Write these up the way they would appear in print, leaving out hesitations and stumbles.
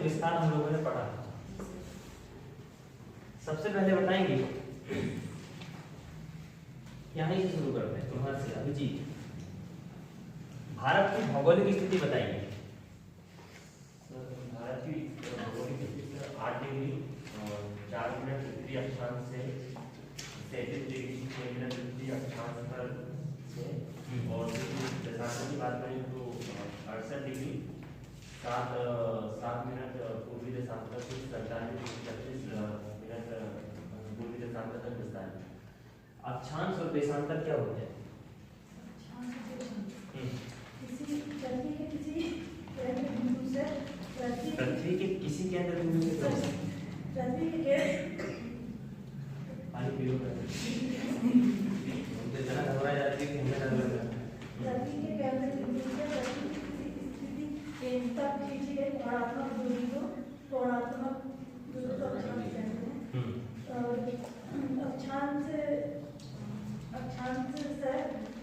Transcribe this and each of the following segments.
विस्तार हम लोगों ने पढ़ा। सबसे पहले बताएंगे, यहीं से शुरू करते हैं तुम्हारे से अभिजीत, भारत की भौगोलिक स्थिति बताइए। भारत की भौगोलिक स्थिति 8 डिग्री और 4 मिनट उत्तरी अक्षांश से 33 डिग्री 6 मिनट उत्तरी अक्षांश पर से, और दशांश की बात करें तो 68 डिग्री 7 मिनट पूर्वी दशांश पर से 47 डिग्री 36 मिनट पूर्वी दशांश तक बसता है। अक्षांश और देशांतर क्या होते हैं? पृथ्वी के किसी केंद्र बिंदु से पानी पी लो, तो इतना घबरा जाती है कि हमें डर लग रहा है। पृथ्वी के केंद्र बिंदु से पृथ्वी की किसी स्थिति तक खींची गई कोणात्मक दूरी को कोणात्मक दूरी को अक्षांश कहते हैं। और अक्षांश से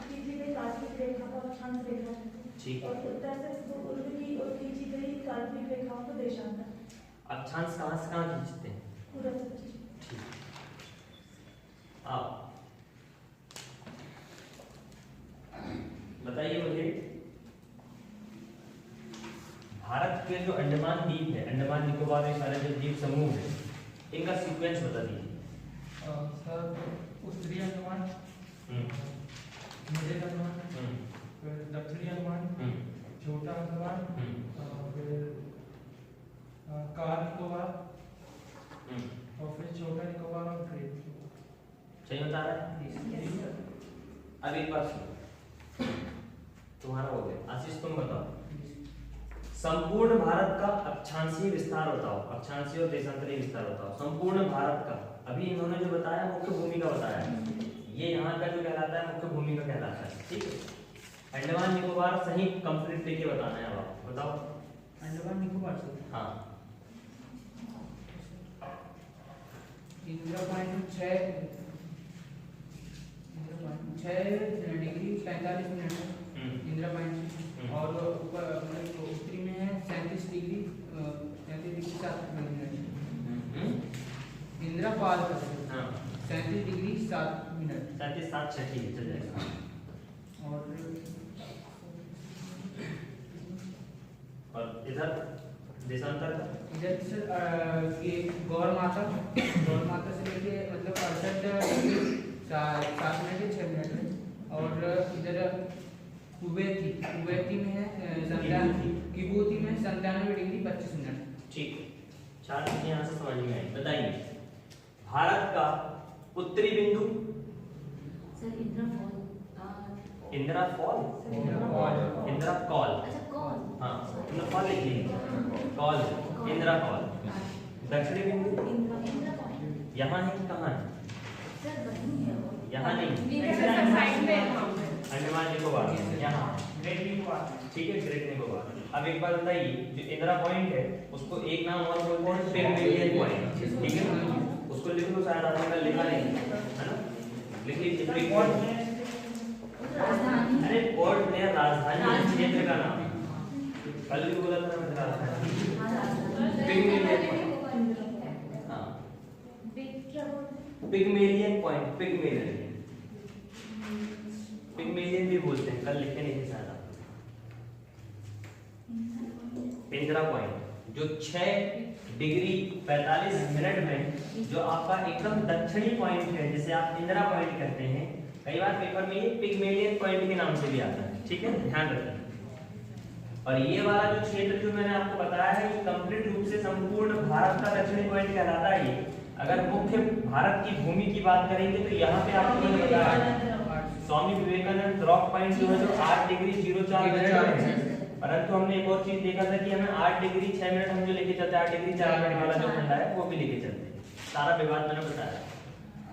खींची गई काल्पनिक रेखा को अक्षांश रेखा कहते हैं। ठीक है। और उत्तर से पूर्व की ओर खींची गई काल्पनिक रेखाओं को देशांतर। अक्षांश कहाँ से कहाँ खींचते हैं? पूरा सच। ठीक। आप बताइए मुझे, भारत के जो अंडमान द्वीप है, अंडमान निकोबार में सारे जो द्वीप समूह है, इनका सीक्वेंस बता दीजिए। सर उत्तरी अंडमान, मध्य अंडमान, फिर दक्षिणी अंडमान, छोटा अंडमान, फिर कार निकोबार, और फिर छोटा निकोबार और ग्रेट निकोबार। सही बता रहा है? अब एक बात सुनो, तुम्हारा हो गया। आशीष तुम बताओ, संपूर्ण भारत का अक्षांशीय विस्तार बताओ, अक्षांशीय और देशांतरीय विस्तार बताओ संपूर्ण भारत का। अभी इन्होंने जो बताया मुख्य भूमि का बताया, ये यहाँ का जो कहलाता है मुख्य भूमि का कहलाता है। ठीक है। अंडमान निकोबार सही कंप्लीट लेके बताना है। अब आप बताओ। अंडमान निकोबार से हाँ, Indira point 6 degree 45 minute Indira point, और ऊपर उत्तरी में है 37 डिग्री 7 मिनट इंदिरा पाल पर। हाँ 37 डिग्री 7 मिनट 37 6 ठीक है, चल जाएगा। और इधर देशांतर का इधर से ये गौर माता से लेके मतलब 68 डिग्री 7 मिनट 6 मिनट में, और इधर कुवैती में है किबूती में 97 डिग्री 25 मिनट। ठीक, 4 चीजें यहाँ से समझ में आई। बताइए, भारत का उत्तरी बिंदु इंदिरा फॉल, इंदिरा कॉल, हाँ इंदिरा फॉल लिखिए, कॉल, इंदिरा कॉल। दक्षिणी बिंदु यहाँ है कि कहाँ है? यहाँ नहीं, अंडमान निकोबार यहाँ, ग्रेट निकोबार। ठीक है, ग्रेट निकोबार। अब एक बात बताइए, जो इंदिरा पॉइंट है उसको एक नाम और बोलते हैं पिगमेलियन पॉइंट। ठीक है ना, उसको लिख लो, शायद आपने कल लिखा नहीं है ना, लिख लीजिए। अरे पोर्ट में राजधानी क्षेत्र का नाम, कल भी बोला था मैं राजधानी। पिगमेलियन पॉइंट, हाँ पिगमेलियन पॉइंट, पिगमेलियन भी बोलते हैं, कल लिखे नहीं थे शायद आप। इंदिरा पॉइंट जो 6 डिग्री 45 मिनट में जो आपका एकदम दक्षिणी पॉइंट है, जिसे आप इंदिरा पॉइंट कहते हैं, कई बार पेपर में ये पिगमेलियन पॉइंट के नाम से भी आता है। ठीक है, ध्यान रखें। और ये वाला जो क्षेत्र जो मैंने आपको बताया है, ये कंप्लीट रूप से संपूर्ण भारत का दक्षिणी पॉइंट कहलाता है। ये अगर मुख्य भारत की भूमि की बात करेंगे तो यहाँ पे आपको मैंने बताया स्वामी विवेकानंद रॉक पॉइंट जो है जो 8 डिग्री 04 मिनट है। परंतु हमने एक और चीज देखा था कि हमें 8 डिग्री 6 मिनट हम जो लेके चलते हैं, 8 डिग्री 4 मिनट वाला जो खंडा है वो भी लेके चलते हैं। सारा विवाद मैंने बताया।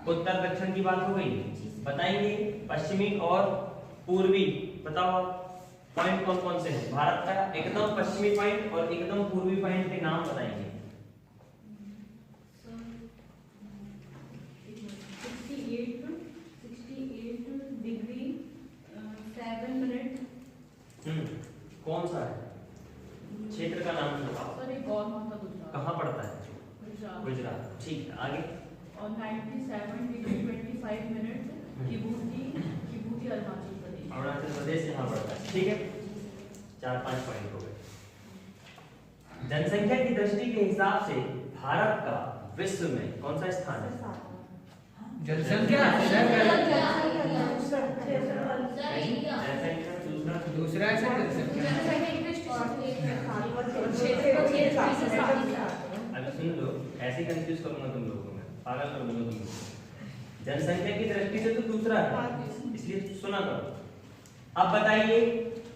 उत्तर दक्षिण की बात हो गई। बताएंगे पश्चिमी और पूर्वी, बताओ पॉइंट कौन कौन से हैं भारत का? एकदम पश्चिमी पॉइंट और एकदम पूर्वी पॉइंट के नाम बताएंगे। 68 डिग्री 7 मिनट। कौन सा है? क्षेत्र का नाम बताओ। सर एक और होता गुजरात। कहाँ पड़ता है? गुजरात। गुजरात। ठीक है, आगे। और 97 डिग्री 25 मिनट किबूती अरुणाचल प्रदेश। अरुणाचल प्रदेश यहाँ पड़ता है। ठीक है, 4-5 पॉइंट हो गए। जनसंख्या की दृष्टि के हिसाब से भारत का विश्व में कौन सा स्थान है? जनसंख्या जनसंख्या दूसरा है सर जनसंख्या। अभी सुन लो, ऐसे कंफ्यूज करूंगा तुम लोगों को, मैं पागल कर दूंगा तुम लोगों को। जनसंख्या की दृष्टि से तो दूसरा है, इसलिए सुना करो। अब बताइए,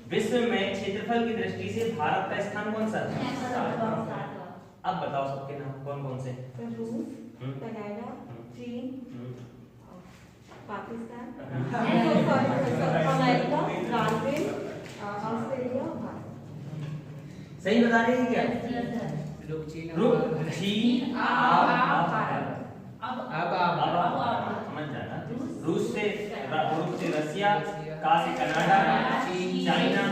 विश्व में क्षेत्रफल की दृष्टि से भारत का स्थान कौन सा है? अब बताओ सबके नाम कौन कौन से? रूस, कनाडा, चीन, Pakistan, America, Brazil, Australia, Bharat. सही बता रहे हैं क्या? रुक चीन समझ जाना। रूस से रसिया, का से कनाडा, चाइना,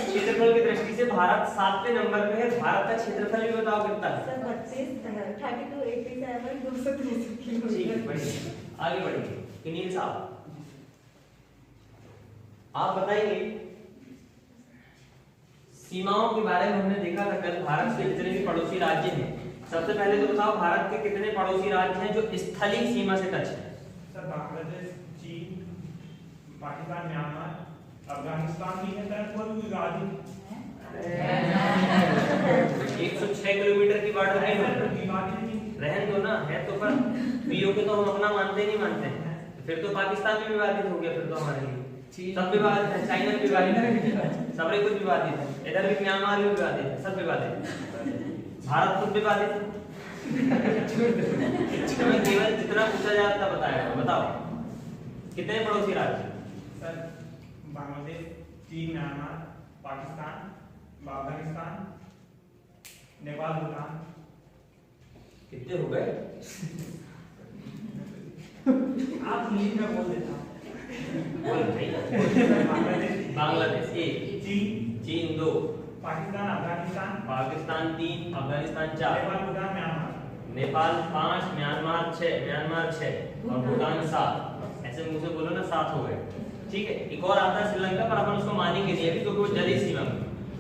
क्षेत्रफल की दृष्टि से भारत 7वें नंबर पे है। भारत का क्षेत्रफल भी बताओ कितना है? 32, 87, 263 ठीक है, बढ़िया। आगे बढ़िए। किनील साहब, आप बताइए, सीमाओं के बारे में हमने देखा था कल, भारत के जितने भी पड़ोसी राज्य हैं, सबसे पहले तो बताओ भारत के कितने पड़ोसी राज्य हैं जो स्थलीय सीमा से टच है? सर बांग्लादेश, चीन, पाकिस्तान, म्यांमार, अफगानिस्तान भी है सर, कोई भी राज्य 106 किलोमीटर की बॉर्डर है। विवादित नहीं। रहन दो ना, है तो पर पीओके तो हम अपना मानते नहीं मानते हैं। फिर तो पाकिस्तान भी विवादित हो गया, फिर तो हमारे लिए सब विवादित है। चाइना भी विवादित है, सब कुछ विवादित है। इधर भी म्यांमार भी विवादित है, सब विवादित है। भारत खुद विवादित है। तुम्हें केवल जितना पूछा जाए उतना बताया, बताओ कितने पड़ोसी राज्य? सर बांग्लादेश, चीन, म्यांमार, पाकिस्तान, अफगानिस्तान, नेपाल, भूटान। कितने हो गए? आप हिंदी में बोल देता हूँ। बोल भाई। बांग्लादेश, बांग्लादेश 1, चीन 2, पाकिस्तान, अफगानिस्तान, पाकिस्तान 3, अफगानिस्तान 4, नेपाल, भूटान, म्यांमार। नेपाल 5, म्यांमार 6 और भूटान 7। ऐसे मुंह से बोलो ना, 7 हो गए। ठीक है, एक और आता है श्रीलंका, पर अपन उसको मानेंगे नहीं अभी क्योंकि वो जली सीमा में।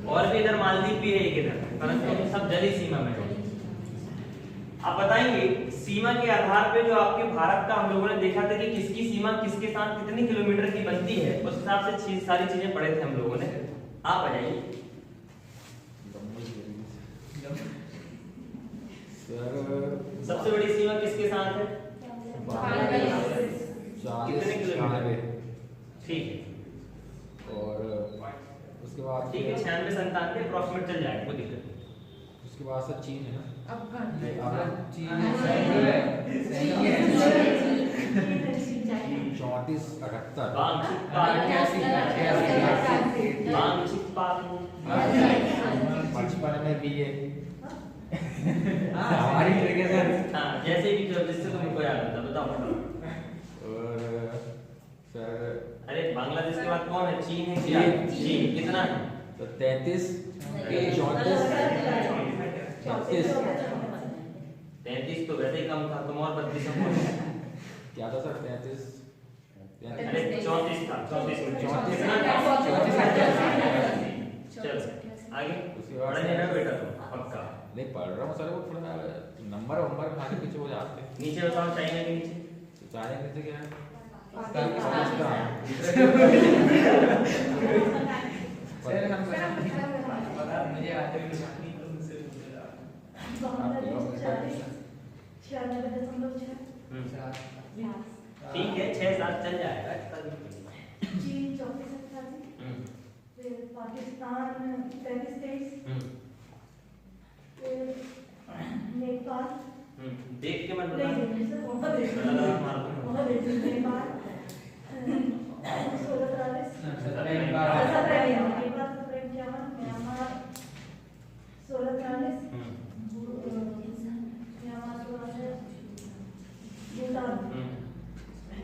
और भी इधर मालदीव भी है एक इधर, परंतु सब जली सीमा में है। आप बताएंगे, सीमा के आधार पे जो आपके भारत का हम लोगों ने देखा था कि किसकी सीमा किसके साथ कितनी किलोमीटर की बनती है, उस हिसाब से सारी चीजें पढ़े थे हम लोगों ने। आप आ जाइए। सबसे बड़ी सीमा किसके साथ है? कितने किलोमीटर? ठीक है, और उसके बाद ठीक है, 96-97 अप्रॉक्सीमेट चल जाएगा, कोई दिक्कत नहीं। उसके बाद सर चीन है ना, अफगानिस्तान, चीन सही है। 34-78 55 में भी है हमारी तरीके से। हाँ, जैसे भी जो जिससे तुमको याद आता, बताओ। और सर अरे बांग्लादेश के बाद कौन है? चीन है क्या? चीन कितना है? तो 33 34 33 तो वैसे ही कम था, तुम और 32 में क्या था सर? 33 अरे 34 था, 34 34 चलो आगे। उसके बाद पढ़ने ना बेटा तुम पक्का। नहीं पढ़ रहा हूँ सर, वो थोड़ा नंबर आगे पीछे हो जाते हैं। नीचे बताओ, चाइना के नीचे। तो चाइना नीचे क्या है? पाकिस्तान। सर हम मुझे आते हैं। बांग्लादेश 40, 96.6, ठीक है, 6-7 चल जाएगा, इतना दिक्कत नहीं। चीन 34, 88, फिर पाकिस्तान 33, फिर नेपाल, देख के मत बता। नहीं सर वहाँ देख मार दूंगा। वहाँ देख नेपाल 16, 43, नेपाल 17, म्यांमार 16, 40, म्यांमार 16, भूटान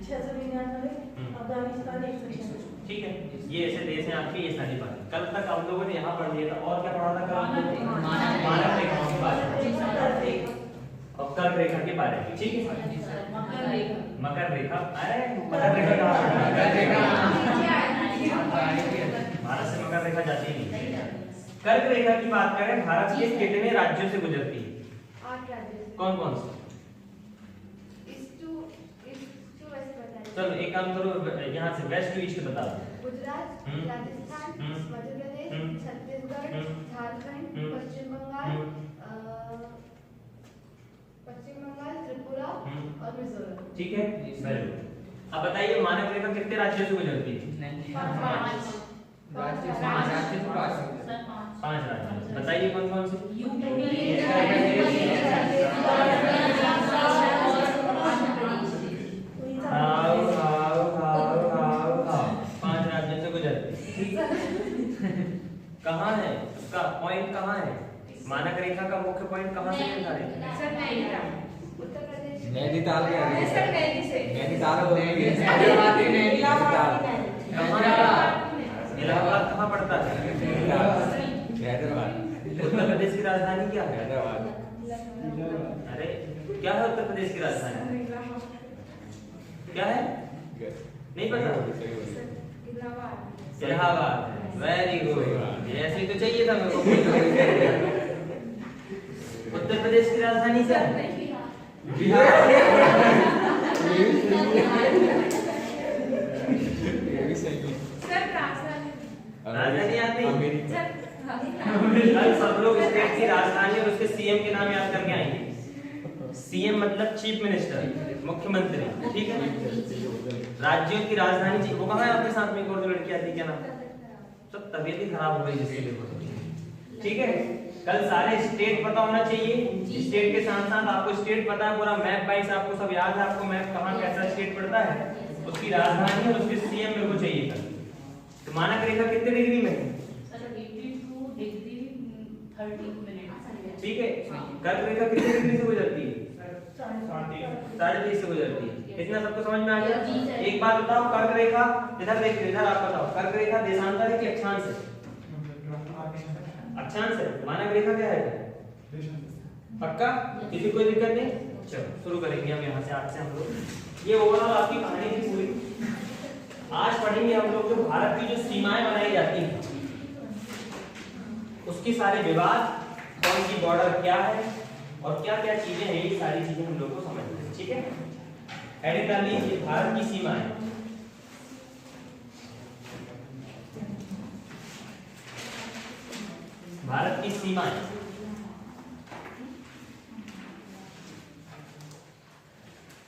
699, अफगानिस्तान 196। ठीक है, ये ऐसे देश हैं आपके, ये सारी बातें कल तक हम लोगों ने यहाँ पढ़ लिया था। और क्या पढ़ा था कल? मानक रेखाओं के बारे में और कर्क रेखा के बारे में, ठीक है। मकर रेखा, मकर रेखा, अरे मकर रेखा कहाँ भारत से मकर रेखा जाती नहीं। कर्क रेखा की बात करें, भारत के कितने राज्यों से गुजरती है? 8 राज्य। कौन कौन से? चलो एक काम करो, यहाँ से वेस्ट टू ईस्ट बता दो। गुजरात, राजस्थान, मध्य प्रदेश, छत्तीसगढ़, झारखंड, पश्चिम बंगाल, त्रिपुरा और मिजोरम। ठीक है, वेरी गुड। अब बताइए मानक रेखा कितने राज्यों से गुजरती है? 5 राज्य। बताइए कौन कौन से? खाओ खाओ खाओ खाओ खाओ, 5 राज्यों से गुजरती। कहाँ है उसका पॉइंट, कहाँ है मानक रेखा का मुख्य पॉइंट, कहाँ से निर्धारित? उत्तर प्रदेश, नैनीताल के आगे नैनीताल इलाहाबाद कहाँ पड़ता है? हैदराबाद। उत्तर प्रदेश की राजधानी क्या है? हैदराबाद। अरे क्या है उत्तर प्रदेश की राजधानी? क्या है? नहीं पता? इलाहाबाद। वेरी गुड, ऐसे तो चाहिए था मेरे को। उत्तर प्रदेश की राजधानी क्या है? बिहार। ये भी सही है। राजधानी याद नहीं? अमेरिका। कल सब लोग स्टेट की राजधानी और उसके सीएम के नाम याद करके आएंगे। सीएम मतलब चीफ मिनिस्टर, मुख्यमंत्री, ठीक है। राज्यों की राजधानी वो कहाँ है? आपके साथ में एक और जो लड़की आती है, क्या नाम? सब तबीयत ही खराब हो गई जिसके देखो, ठीक है। कल सारे स्टेट पता होना चाहिए। स्टेट के साथ साथ आपको स्टेट पता है, पूरा मैप वाइज आपको सब याद है, आपको मैप कहाँ कैसा स्टेट पड़ता है, उसकी राजधानी और उसके सीएम मेरे को चाहिए कल। तो मानक रेखा कितने डिग्री में है? 82 डिग्री 30 मिनट। ठीक है। कर्क रेखा कितने डिग्री से गुजरती है? 30.5 से गुजरती है। इतना सबको समझ में आ गया? एक बात बताओ, कर्क रेखा इधर देखिए, इधर आप बताओ, कर्क रेखा देशांतर है कि अक्षांश है? अक्षांश है। मानक रेखा क्या है? पक्का? किसी कोई दिक्कत नहीं? चलो शुरू करेंगे हम यहाँ से, आज से हम लोग ये ओवरऑल आपकी कहानी थी पूरी। आज पढ़ेंगे हम लोग जो भारत की जो सीमाएं बनाई जाती हैं उसकी सारे विवाद, कौन सी बॉर्डर क्या है और क्या क्या चीजें हैं, ये सारी चीजें हम लोग को समझनी है, ठीक है। हेडिंग कर लीजिए भारत की सीमाएं। भारत की सीमाएं,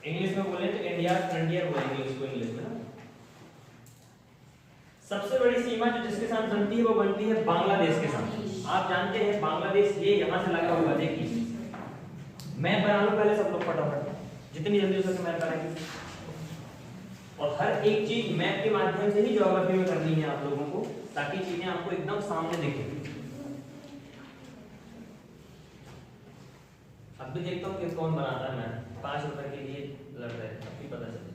इंग्लिश में बोले तो इंडिया फ्रंटियर बोलेंगे उसको इंग्लिश में ना। सबसे बड़ी सीमा जो जिसके साथ बनती है वो बनती है बांग्लादेश के साथ। आप जानते हैं बांग्लादेश ये यहाँ से लगा हुआ, देखिए मैप बना लो पहले सब लोग फटाफट, जितनी जल्दी हो सके मैप बनाएंगे। और हर एक चीज मैप के माध्यम से ही ज्योग्राफी में करनी है आप लोगों को, ताकि चीजें आपको एकदम सामने दिखे। अब भी देखता हूँ कि कौन बनाता है मैप, 5 रुपए के लिए लड़ रहे हैं, अब भी पता चलेगा।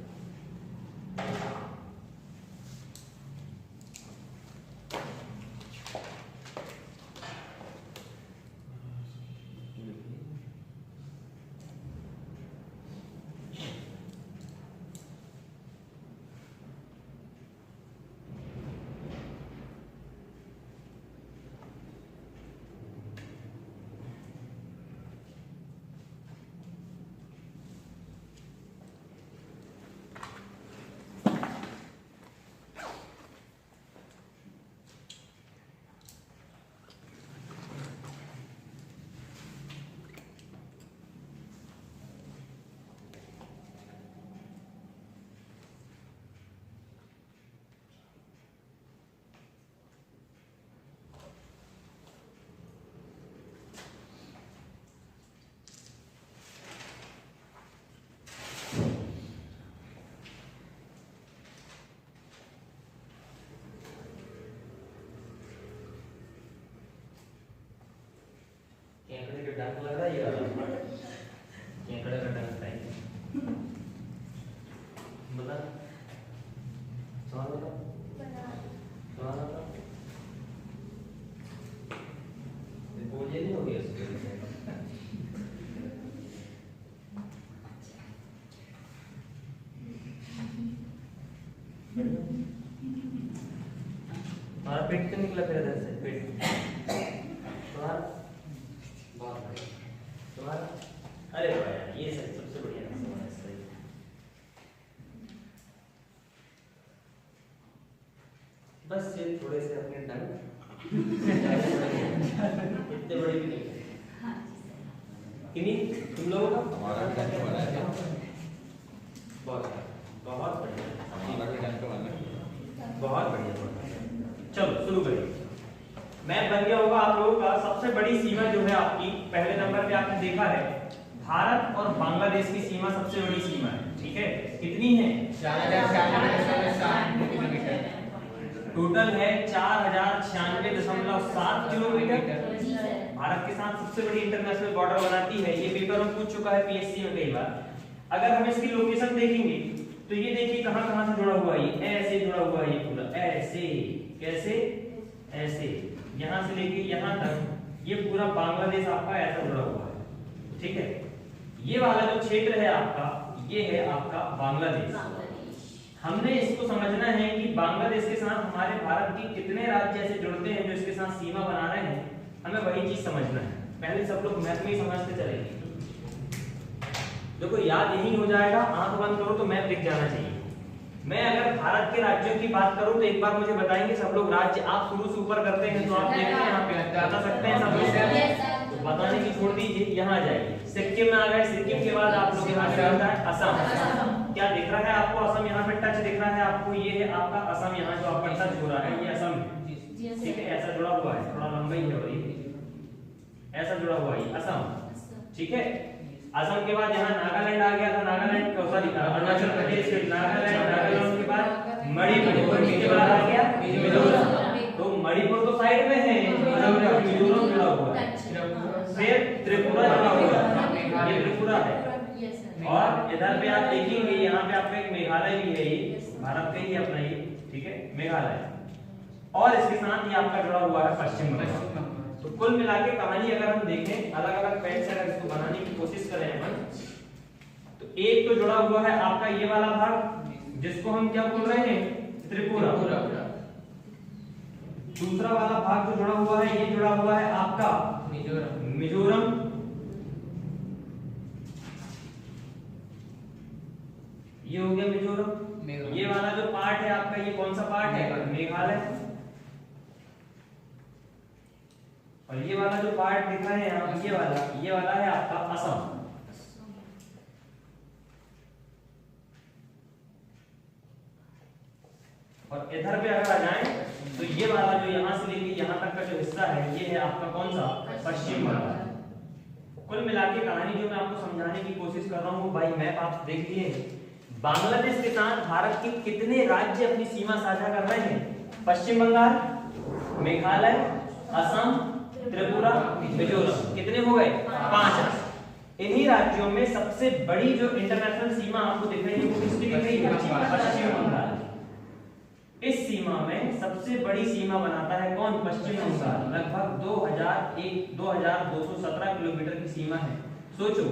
तुम्हारा पेट क्यों निकला फिर इधर से? पेट तुम्हारा तुम्हारा अरे वाह यार, ये सही सबसे बढ़िया नंबर है। सही बस ये थोड़े से अपने डंक इतने बड़े भी नहीं किन्हीं तुम लोगों का हमारा भी डंक बना है। बहुत बहुत बढ़िया, हमारा भी डंक बना है। बहुत बढ़िया, बहुत बढ़िया। चलो शुरू करिए। मैप बन गया होगा आप लोगों का। सबसे बड़ी सीमा जो है आपकी, पहले नंबर पे आपने देखा है भारत और बांग्लादेश की सीमा सबसे बड़ी सीमा है, ठीक है। कितनी है? 4096 किलोमीटर। टोटल है 4096.7 किलोमीटर। जी सर। भारत के साथ सबसे बड़ी इंटरनेशनल बॉर्डर बनाती है। ये पेपर में पूछ चुका है पीएससी में कई बार। अगर हम इसकी लोकेशन देखेंगे तो ये देखिए कहां कहां से जुड़ा हुआ है। ये ऐसे जुड़ा हुआ है, ये पूरा ऐसे, कैसे ऐसे, यहां से लेके यहां तक ये पूरा बांग्लादेश आपका ऐसा जुड़ा हुआ है, ठीक है। ये वाला जो क्षेत्र है आपका, ये है आपका बांग्लादेश। हमने इसको समझना है कि बांग्लादेश के साथ हमारे भारत के कितने राज्य ऐसे जुड़ते हैं जो इसके साथ सीमा बना रहे हैं, हमें वही चीज समझना है। पहले सब लोग मैप में ही समझते चलेंगे। देखो याद यही हो जाएगा, आंख बंद करो तो मैप दिख जाना चाहिए। मैं अगर भारत के राज्यों की बात करूं तो एक बार मुझे बताएंगे सब लोग राज्य। आप शुरू से ऊपर करते हैं तो आप देखते हैं यहाँ पे बता सकते हैं सब लोग। तो बताने की छोड़ दीजिए, यहाँ जाइए। सिक्किम में आ गए, सिक्किम के बाद आप लोग यहाँ पे आता है असम। क्या दिख रहा है आपको? असम यहाँ पे टच दिख रहा है आपको। ये है आपका असम, यहाँ जो आपका टच हो रहा है ये असम है, ठीक है। ऐसा जुड़ा हुआ है, थोड़ा लंबा ही है और ये ऐसा जुड़ा हुआ है असम, ठीक है। असम के बाद यहाँ नागालैंड आ गया था। नागालैंड सॉरी अरुणाचल प्रदेश के नागालैंड के बाद मणिपुर के बाद आ गया मिजोरम। तो मणिपुर तो साइड में है, मिजोरम जुड़ा हुआ है। फिर त्रिपुरा जुड़ा हुआ है, ये त्रिपुरा है। और इधर पे आप देखेंगे यहाँ पे आपका एक मेघालय भी है, ये भारत का ही अपना ये, ठीक है, मेघालय। और इसके साथ ये आपका जुड़ा हुआ है पश्चिम बंगाल। तो कुल मिला के कहानी अगर हम देखें अलग अलग पेन से अगर इसको बनाने की कोशिश करें अपन, तो एक तो जुड़ा हुआ है आपका ये वाला भाग जिसको हम क्या बोल रहे हैं? त्रिपुरा। दूसरा वाला भाग जो जुड़ा हुआ है ये जुड़ा हुआ है आपका मिजोरम। ये हो गया मिजोरम। ये वाला जो पार्ट है आपका, ये कौन सा पार्ट है? मेघालय। और ये वाला जो पार्ट दिख रहा है यहाँ, ये वाला है आपका असम। और इधर पे अगर आ जाएं तो ये वाला जो यहाँ से लेके यहाँ तक का जो हिस्सा है ये है आपका कौन सा? पश्चिम बंगाल। कुल मिला के कहानी जो मैं आपको समझाने की कोशिश कर रहा हूँ भाई, मैप आप देख लिए। बांग्लादेश के साथ भारत के कितने राज्य अपनी सीमा साझा कर रहे हैं? पश्चिम बंगाल, मेघालय, असम, त्रिपुरा, मिजोरम। कितने हो गए? 5। इन्हीं राज्यों में सबसे बड़ी जो इंटरनेशनल सीमा आपको दिख रही है वो किसकी दिख रही है? पश्चिम बंगाल। इस सीमा में सबसे बड़ी सीमा बनाता है कौन? पश्चिम बंगाल। लगभग 2217 किलोमीटर की सीमा है। सोचो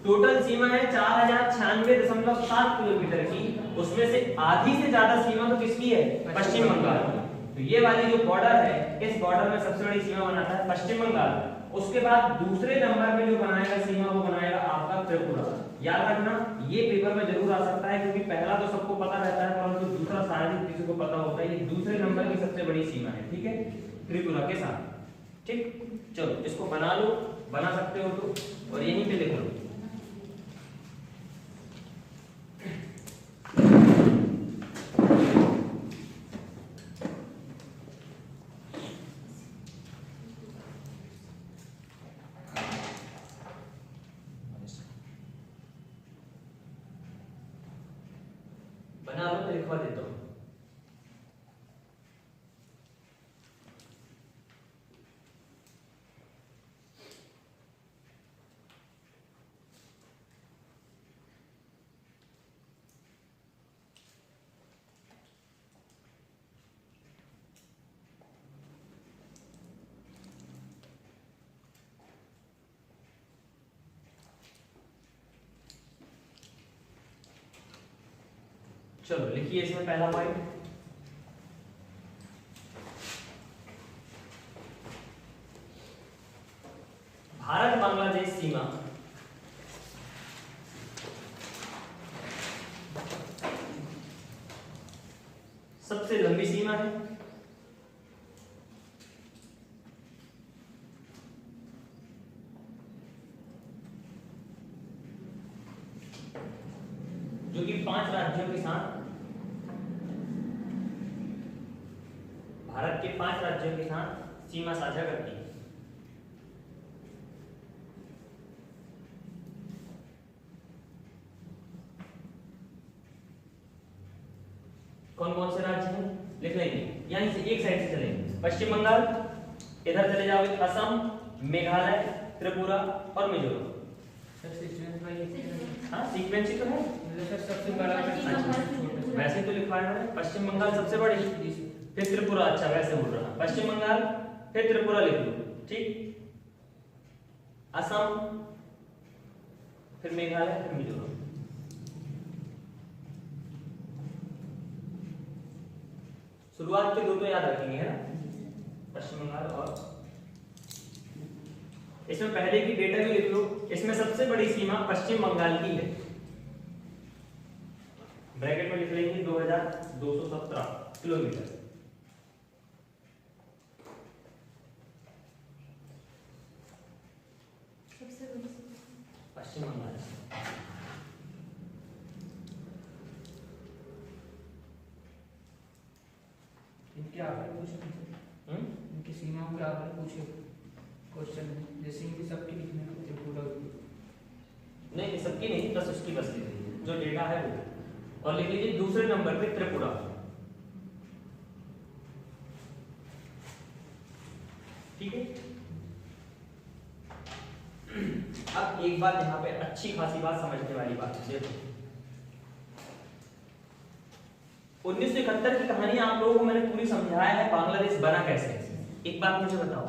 टोटल सीमा है 4096.7 किलोमीटर की, उसमें से आधी से ज्यादा सीमा तो किसकी है? पश्चिम बंगाल की। तो ये वाली जो बॉर्डर है, इस बॉर्डर में सबसे बड़ी सीमा बनाता है पश्चिम बंगाल। उसके बाद दूसरे नंबर पे जो बनाएगा सीमा वो बनाएगा आपका त्रिपुरा। याद रखना ये पेपर में जरूर आ सकता है क्योंकि पहला तो सबको पता रहता है परंतु दूसरा शायद किसी को पता होता है। ये दूसरे नंबर की सबसे बड़ी सीमा है, ठीक है, त्रिपुरा के साथ। ठीक, चलो इसको बना लो, बना सकते हो तो, और यहीं पे लिख लो। बना लो, मैं लिखवा देता हूँ। चलो लिखिए इसमें पहला पॉइंट। भारत बांग्लादेश सीमा सबसे लंबी सीमा है। जो कि 5 राज्यों के साथ, भारत के 5 राज्यों के साथ सीमा साझा करती है। कौन कौन से राज्य हैं लिख लेंगे, यहीं से एक साइड से चलेंगे। पश्चिम बंगाल, इधर चले जाओगे असम, मेघालय, त्रिपुरा और मिजोरम। सर सीक्वेंस वाइज हाँ सीक्वेंस ही तो है, सर सबसे बड़ा वैसे तो लिखा है पश्चिम बंगाल सबसे बड़ी, फिर त्रिपुरा, अच्छा वैसे बोल रहा, पश्चिम बंगाल फिर त्रिपुरा लिख लो, ठीक, असम फिर मेघालय फिर मिजोरम। शुरुआत के दो तो याद रखेंगे है ना, पश्चिम बंगाल और इसमें पहले की डेटा भी लिख लो। इसमें सबसे बड़ी सीमा पश्चिम बंगाल की है, ब्रैकेट में लिख लेंगे 2217 किलोमीटर। सबसे बड़ी पश्चिम बंगाल इनके आगे पूछे, इनकी सीमाओं के आगे पूछे क्वेश्चन, जैसे इनकी सबकी लिखने को त्रिपुरा नहीं, सबकी नहीं, बस उसकी बस लिख लीजिए जो डेटा है वो, और लिख लीजिए दूसरे नंबर पे त्रिपुरा। ठीक है। अब एक बात यहाँ पे अच्छी खासी बात समझने वाली बात है, देखो 1971 की कहानी आप लोगों को मैंने पूरी समझाया है, बांग्लादेश बना कैसे। एक बात मुझे बताओ,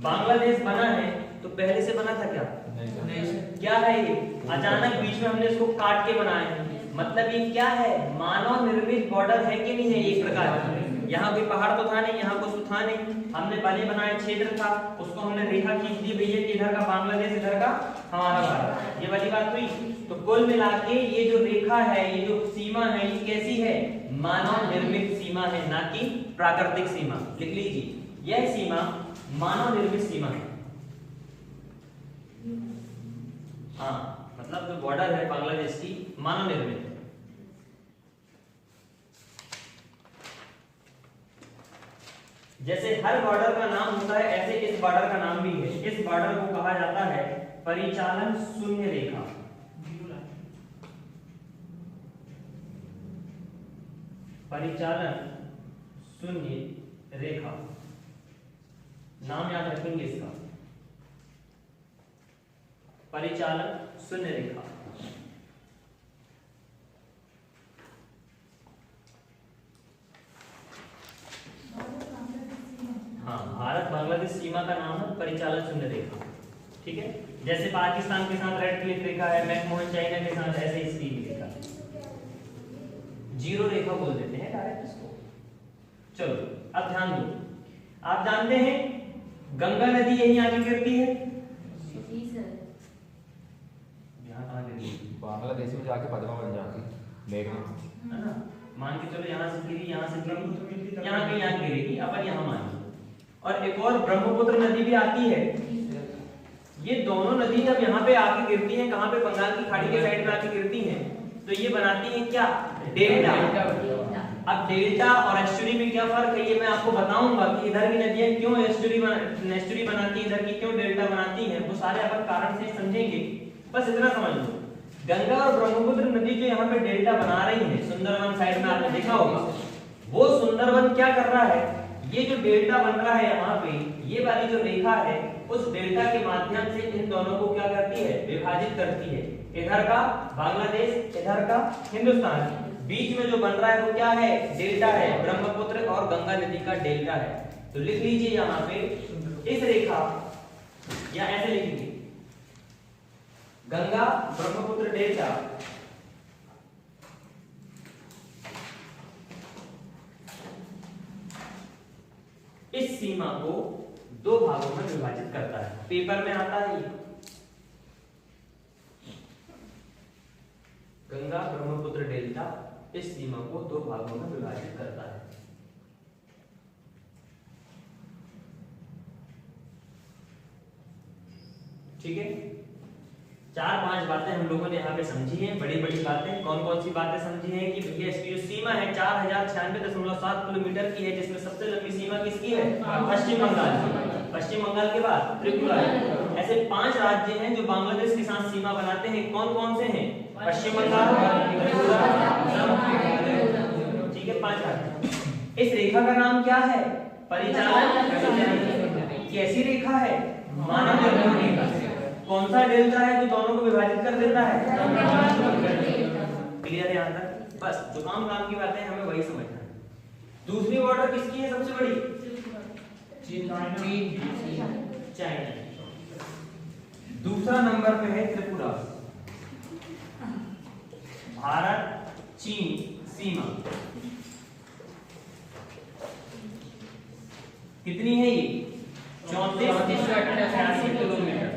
बांग्लादेश बना है तो पहले से बना था क्या? नहीं। क्या है ये? अचानक बीच में हमने इसको काट के बनाया है, मतलब ये क्या है? मानव निर्मित बॉर्डर है कि नहीं है? एक प्रकार यहाँ कोई पहाड़ तो था नहीं, यहाँ कुछ तो था नहीं, हमने बने बनाए क्षेत्र था, उसको हमने रेखा खींच दी भैया कि इधर का बांग्लादेश, इधर का हमारा भारत, ये वाली बात हुई। तो कुल मिला के ये जो रेखा है, ये जो सीमा है, ये कैसी है? मानव निर्मित सीमा है, ना कि प्राकृतिक सीमा। लिख लीजिए, यह सीमा मानव निर्मित सीमा है। हाँ, मतलब जो बॉर्डर है बांग्लादेश की मानव निर्मित है। जैसे हर बॉर्डर का नाम होता है, ऐसे इस बॉर्डर का नाम भी है। इस बॉर्डर को कहा जाता है परिचालन शून्य रेखा। परिचालन शून्य रेखा, नाम याद रखेंगे इसका, परिचालन शून्य रेखा। हाँ, भारत बांग्लादेश सीमा का नाम है परिचालन शून्य रेखा। ठीक है, जैसे पाकिस्तान के साथ रेड क्लिफ रेखा है, मैकमोहन चाइना के साथ ऐसे इसकी रेखा, जीरो रेखा बोल देते हैं डायरेक्ट इसको। चलो अब ध्यान दो, आप जानते हैं गंगा नदी यहीं आके गिरती है। जी सर। यहाँ कहाँ गिरती है? बांग्लादेश में जाके पद्मा बन जाती मेघना, है ना, मान के चलो यहाँ से गिरी, यहाँ से गिरी, यहाँ कहीं यहाँ गिरेगी, अपन यहाँ मान लो। और एक और ब्रह्मपुत्र नदी भी आती है। ये दोनों नदी जब यहाँ पे आके गिरती हैं, कहाँ पे? बंगाल की खाड़ी के साइड पे आके गिरती हैं, तो ये बनाती हैं क्या? डेल्टा। अब डेल्टा और एस्चुरी में क्या फर्क है, ये मैं आपको बताऊंगा कि इधर की नदियां क्यों एस्चुरी बनाती हैं, इधर की क्यों डेल्टा बनाती हैं, वो सारे अपन कारण से समझेंगे। बस इतना समझ लो, गंगा और ब्रह्मपुत्र नदी जो यहाँ पे डेल्टा बना रही है, सुंदरवन साइड में आपने देखा होगा, वो सुंदरवन क्या कर रहा है? ये जो डेल्टा बन रहा है यहाँ पे, ये वाली जो रेखा है, उस डेल्टा के माध्यम से इन दोनों को क्या करती है? विभाजित करती है। इधर का बांग्लादेश, इधर का हिंदुस्तान, बीच में जो बन रहा है वो क्या है? डेल्टा है, ब्रह्मपुत्र और गंगा नदी का डेल्टा है। तो लिख लीजिए यहाँ पे इस रेखा, या ऐसे लिखेंगे गंगा ब्रह्मपुत्र डेल्टा, इस सीमा को दो भागों में विभाजित करता है। पेपर में आता है ये गंगा ब्रह्मपुत्र डेल्टा इस सीमा को दो भागों में विभाजित करता है। ठीक है, 4-5 बातें हम लोगों ने यहाँ पे समझी हैं, बड़ी बड़ी बातें। कौन कौन सी बातें समझी हैं कि भैया इसकी जो सीमा है 4096.7 किलोमीटर की है, जिसमें सबसे लंबी सीमा किसकी है? पश्चिम बंगाल की। पश्चिम बंगाल के बाद त्रिपुरा। ऐसे 5 राज्य हैं जो बांग्लादेश के साथ सीमा बनाते हैं। कौन कौन से हैं? पश्चिम बंगाल, त्रिपुरा, ठीक है, 5 राज्य। इस रेखा का नाम क्या है? परिचालन। कैसी रेखा है? मानव निर्भर रेखा। कौन सा डेल्टा है जो दोनों को विभाजित कर देता है? क्लियर है यहाँ तक? बस जो काम की बातें हमें वही समझना है। दूसरी बॉर्डर किसकी है सबसे बड़ी? चाइना। दूसरा नंबर पे है त्रिपुरा। भारत चीन सीमा कितनी है ये? 3488 किलोमीटर।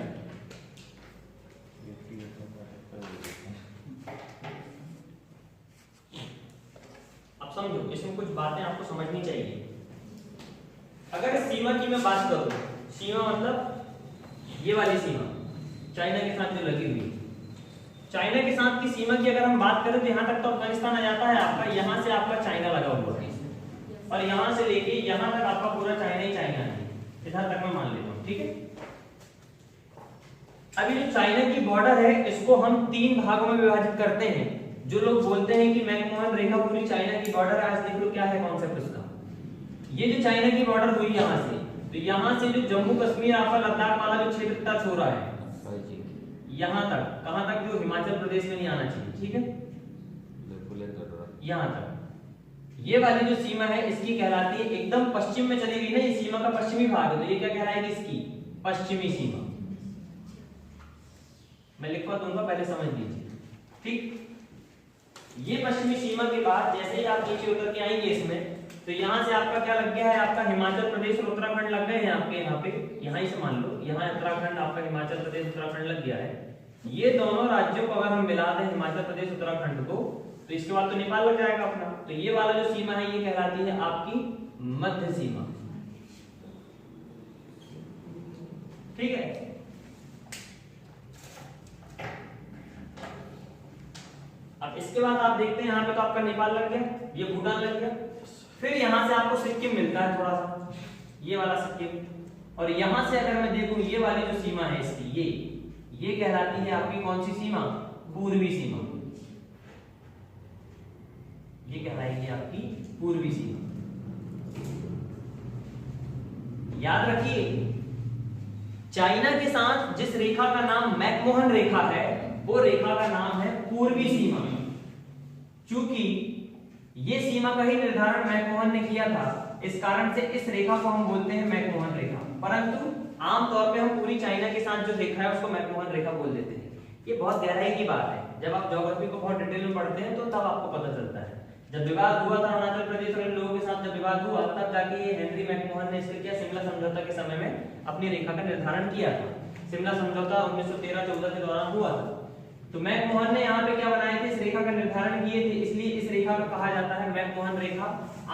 समझो, इसमें कुछ बातें आपको समझनी चाहिए। अगर इस सीमा की मैं बात करूं, सीमा मतलब ये वाली सीमा चाइना के साथ जो लगी हुई, चाइना के साथ की सीमा की अगर हम बात करें तो यहाँ तक तो अफगानिस्तान आ जाता है आपका, यहाँ से आपका चाइना लगा हुआ है और यहाँ से लेके यहाँ तक आपका पूरा चाइना ही चाइना है। इधर तक मैं मान लेता हूँ, ठीक है। अभी जो चाइना की बॉर्डर है इसको हम 3 भागों में विभाजित करते हैं। जो लोग बोलते हैं कि मैकमोहन रेखा पूरी चाइना की बॉर्डर है, आज देख लो क्या है कॉन्सेप्ट उसका। ये जो चाइना की बॉर्डर हुई यहाँ से, तो यहाँ से जो जम्मू कश्मीर आपका लद्दाख वाला जो क्षेत्र टच हो रहा है यहाँ तक, कहाँ तक? जो हिमाचल प्रदेश में नहीं आना चाहिए, ठीक है, यहाँ तक। ये वाली जो सीमा है इसकी कहलाती है, एकदम पश्चिम में चली गई ना ये सीमा का पश्चिमी भाग है, तो ये क्या कहलाएगी? इसकी पश्चिमी सीमा। मैं लिखवा दूंगा, पहले समझ लीजिए, ठीक। ये पश्चिमी सीमा के बाद जैसे ही आप नीचे उतर के आएंगे इसमें, तो यहाँ से आपका क्या लग गया है? आपका हिमाचल प्रदेश और उत्तराखंड लग गए हैं आपके यहाँ पे। यहाँ ही से मान लो, यहाँ उत्तराखंड आपका, हिमाचल प्रदेश उत्तराखंड लग गया है। ये दोनों राज्यों को अगर हम मिला दें, हिमाचल प्रदेश उत्तराखंड को, तो इसके बाद तो नेपाल लग जाएगा अपना। तो ये वाला जो सीमा है ये कहलाती है आपकी मध्य सीमा, ठीक है। अब इसके बाद आप देखते हैं यहाँ पे तो आपका नेपाल लग गया, ये भूटान लग गया। फिर यहाँ से आपको सिक्किम मिलता है थोड़ा सा, ये वाला सिक्किम। और यहाँ से अगर मैं देखूं ये वाली जो सीमा है इसकी, ये कहलाती है आपकी कौन सी सीमा? पूर्वी सीमा। ये कहलाएगी आपकी पूर्वी सीमा। याद रखिए, चाइना के साथ जिस रेखा का नाम मैकमोहन रेखा है, वो रेखा का नाम है पूर्वी सीमा। चूंकि ये सीमा का ही निर्धारण मैकमोहन ने किया था, इस कारण से इस रेखा को हम बोलते हैं मैकमोहन रेखा। परंतु आमतौर पे हम पूरी चाइना के साथ जो रेखा है उसको मैकमोहन रेखा बोल देते हैं। ये बहुत गहराई की बात है, जब आप ज्योग्राफी को बहुत डिटेल में पढ़ते हैं तो तब आपको पता चलता है। जब विवाद हुआ था अरुणाचल प्रदेश वाले लोगों के साथ, जब विवाद हुआ तब जाके ये हेनरी मैकमोहन ने इसके क्या शिमला समझौता के समय में अपनी रेखा का निर्धारण किया था। शिमला समझौता 1913-14 के दौरान हुआ था। तो मैकमोहन ने यहाँ पे क्या बनाए थे? इस रेखा का निर्धारण किए थे, इसलिए इस रेखा को कहा जाता है मैकमोहन रेखा।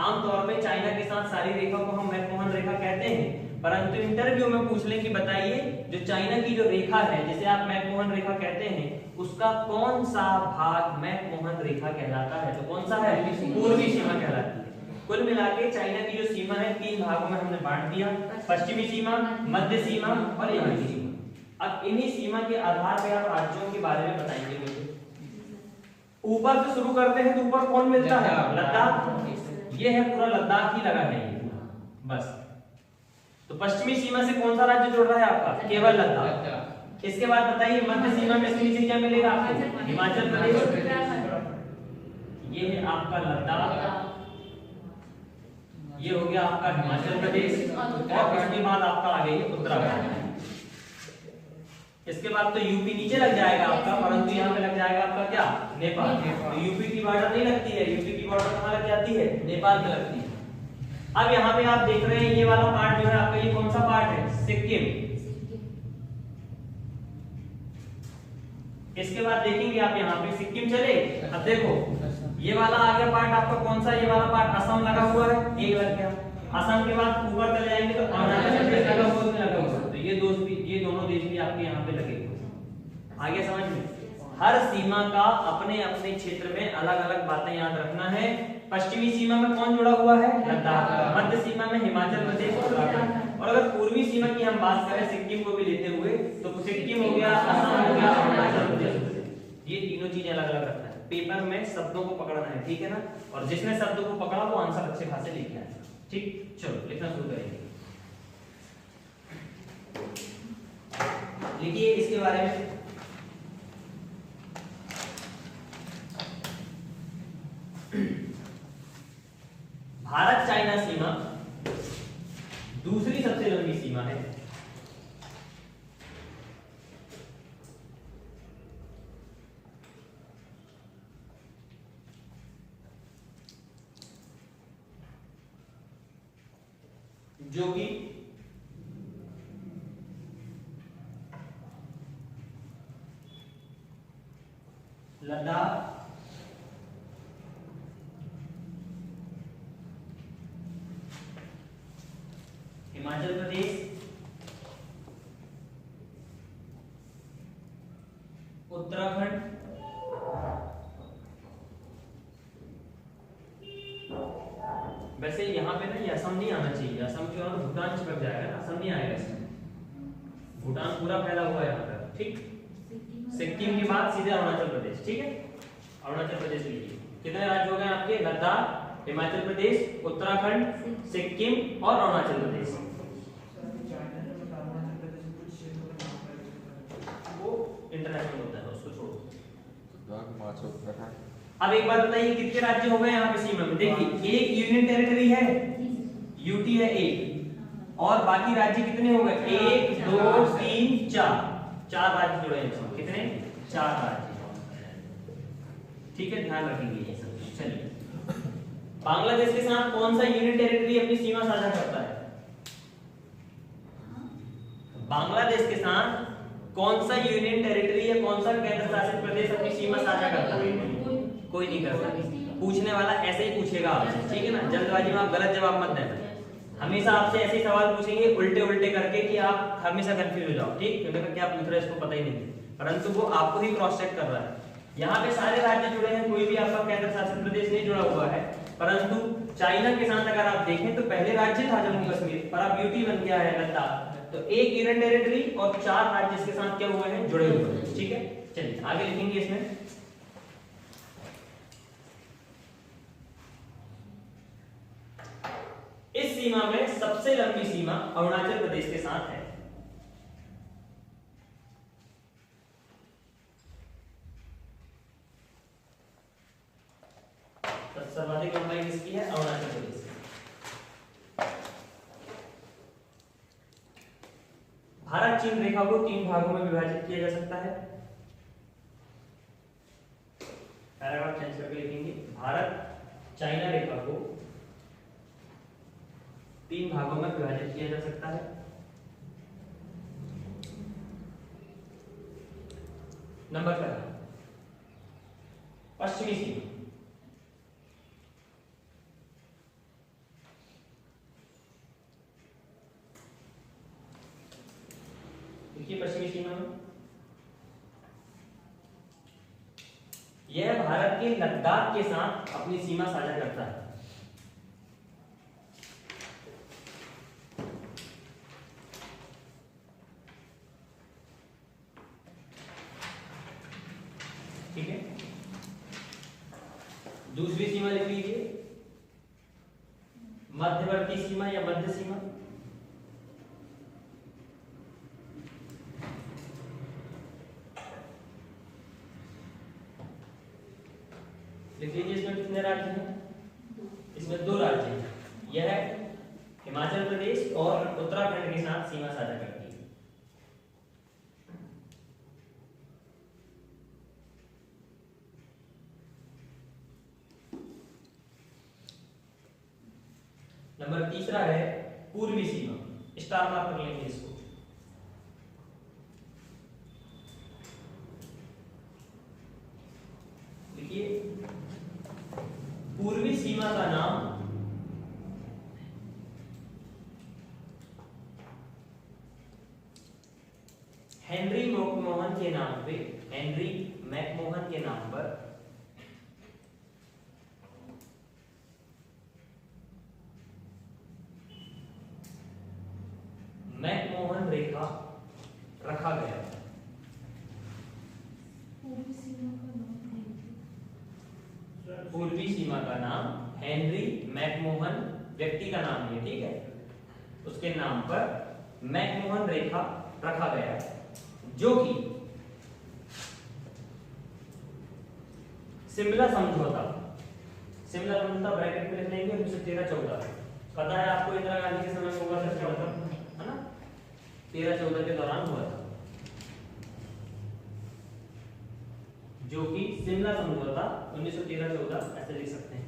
आमतौर पे चाइना के साथ सारी रेखा को हम मैकमोहन रेखा कहते हैं, परंतु इंटरव्यू में पूछ ले कि बताइए जो चाइना की जो रेखा है जिसे आप मैकमोहन रेखा कहते हैं, उसका कौन सा भाग मैकमोहन रेखा कहलाता है? तो कौन सा है? पूर्वी सीमा कहलाती है। कुल मिलाके चाइना की जो सीमा है 3 भागों में हमने बांट दिया, पश्चिमी सीमा, मध्य सीमा और यहाँ की सीमा। अब इन्हीं सीमा के आधार पर आप राज्यों के बारे में बताएंगे मुझे। ऊपर से शुरू करते हैं तो ऊपर कौन मिलता है? लद्दाख। ये है पूरा लद्दाख ही लगा है ये पूरा, बस। तो पश्चिमी सीमा से कौन सा राज्य जुड़ रहा है आपका? केवल लद्दाख। इसके बाद बताइए मध्य सीमा में इसके नीचे क्या मिलेगा आपको? हिमाचल प्रदेश। ये है आपका लद्दाख, ये हो गया आपका हिमाचल प्रदेश, और उसके बाद आपका आ गई उत्तराखंड। इसके बाद तो यूपी नीचे लग जाएगा आपका, परंतु यहाँ पे लग जाएगा आपका क्या? नेपाल। तो यूपी की बॉर्डर नहीं लगती है, यूपी की बॉर्डर कहाँ लग जाती है? नेपाल में लगती है। अब यहाँ पे आप देख रहे हैं ये वाला पार्ट जो है आपका, ये कौन सा पार्ट है? सिक्किम। इसके बाद देखेंगे आप यहाँ पे सिक्किम चले। अब देखो ये वाला आ गया पार्ट आपका कौन सा? ये वाला पार्ट असम लगा हुआ है, एक लग गया। असम के बाद ऊपर चले जाएंगे तो अरुणाचल प्रदेश लगा हुआ, उसमें लगा हुआ। तो ये दोनों देश भी आपके यहाँ पे लगे हुए। आगे समझ में, हर सीमा का अपने अपने क्षेत्र में अलग अलग बातें याद रखना है। पश्चिमी सीमा में कौन जुड़ा हुआ है? लद्दाख। मध्य सीमा में हिमाचल प्रदेश, उत्तराखंड। और अगर पूर्वी सीमा की हम बात करें सिक्किम को भी लेते हुए, तो सिक्किम हो गया, असम हो गया, अरुणाचल प्रदेश। ये तीनों चीजें अलग अलग रखना है। पेपर में शब्दों को पकड़ना है, ठीक है ना? और जिसने शब्दों को पकड़ा वो आंसर अच्छे खासे लिख आए। ठीक, चलो लिखना शुरू करेंगे। लिखिए इसके बारे में। भारत चाइना सीमा दूसरी सबसे लंबी सीमा है। जो कि लद्दाख, हिमाचल प्रदेश, उत्तराखंड, वैसे यहाँ पे ना ये असम नहीं आना चाहिए। असम क्यों? भूटान चिपक जाएगा ना, असम नहीं आएगा इसमें। भूटान पूरा फैला हुआ है यहाँ पर। ठीक, सिक्किम के बाद सीधे अरुणाचल प्रदेश। ठीक है, अरुणाचल प्रदेश लीजिए। कितने राज्य हो गए आपके? लद्दाख, हिमाचल प्रदेश, उत्तराखंड, सिक्किम और अरुणाचल प्रदेश। वो इंटरनेशनल होता है, उसको छोड़ो। अब एक बात बताइए, कितने राज्य हो गए यहाँ पे सीमा में? देखिए, एक यूनियन टेरिटरी है, यूटी है एक, और बाकी राज्य कितने हो गए? 1 2 3 4 राज्य जुड़े हैं। कितने? 4 राज्य। ठीक है, ध्यान रखेंगे ये सब। चलिए, बांग्लादेश के साथ कौन सा यूनियन टेरिटरी अपनी सीमा साझा करता है? बांग्लादेश के साथ कौन सा यूनियन टेरिटरी या कौन सा केंद्र शासित प्रदेश अपनी सीमा साझा करता है? कोई नहीं करता। पूछने वाला ऐसे ही पूछेगा आपसे, ठीक है ना? जल्दबाजी में आप गलत जवाब मत देना। हमेशा आपसे ऐसे ही सवाल पूछेंगे उल्टे उल्टे करके कि आप हमेशा कंफ्यूज हो जाओ। ठीक, क्योंकि क्या पूछ रहा है इसको पता ही नहीं, परंतु वो आपको ही क्रॉस चेक कर रहा है। यहाँ पे सारे राज्य जुड़े हैं, कोई भी आपका केंद्र शासित प्रदेश नहीं जुड़ा हुआ है। परंतु चाइना के साथ अगर आप देखें तो पहले राज्य था जम्मू कश्मीर, पर अब यूटी बन गया है लद्दाख। तो एक यूनियन टेरिटरी और 4 राज्य इसके साथ क्या हुए हैं? जुड़े हुए हैं। ठीक है, चलिए आगे लिखेंगे इसमें। इस सीमा में सबसे लंबी सीमा अरुणाचल प्रदेश के साथ है। सर्वाधिक लंबाई किसकी है? अरुणाचल प्रदेश। भारत चीन रेखा को 3 भागों में विभाजित किया जा सकता है। पैराग्राफ चेंज करके लिखेंगे, भारत चाइना रेखा को 3 भागों में विभाजित किया जा सकता है। नंबर पहला, पश्चिमी सीमा। देखिए पश्चिमी सीमा में यह भारत के लद्दाख के साथ अपनी सीमा साझा करता है। ठीक है, दूसरी सीमा लिख लीजिए, मध्यवर्ती सीमा या मध्य सीमा। लिख लीजिए, इसमें कितने राज्य हैं? इसमें 2 राज्य हैं। यह हिमाचल प्रदेश और उत्तराखंड के साथ सीमा साझा करती है। नंबर तीसरा है पूर्वी सीमा, स्टार मार्क कर लेंगे इसको। देखिए पूर्वी सीमा का नाम हेनरी मैकमोहन के नाम पे, हेनरी मैकमोहन के नाम पर मैकमोहन रेखा रखा गया। पूर्वी सीमा का नाम है। पूर्वी सीमा का नाम हेनरी मैकमोहन, व्यक्ति का नाम है, ठीक है, उसके नाम पर मैकमोहन रेखा रखा गया, जो कि शिमला समझौता, शिमला समझौता ब्रैकेट में लिख लेंगे 1913-14, पता है आपको इंदिरा गांधी के समय में हुआ था, क्या होता है ना, 13-14 के दौरान हुआ था, जो कि शिमला समझौता 1913-14 ऐसे लिख सकते हैं,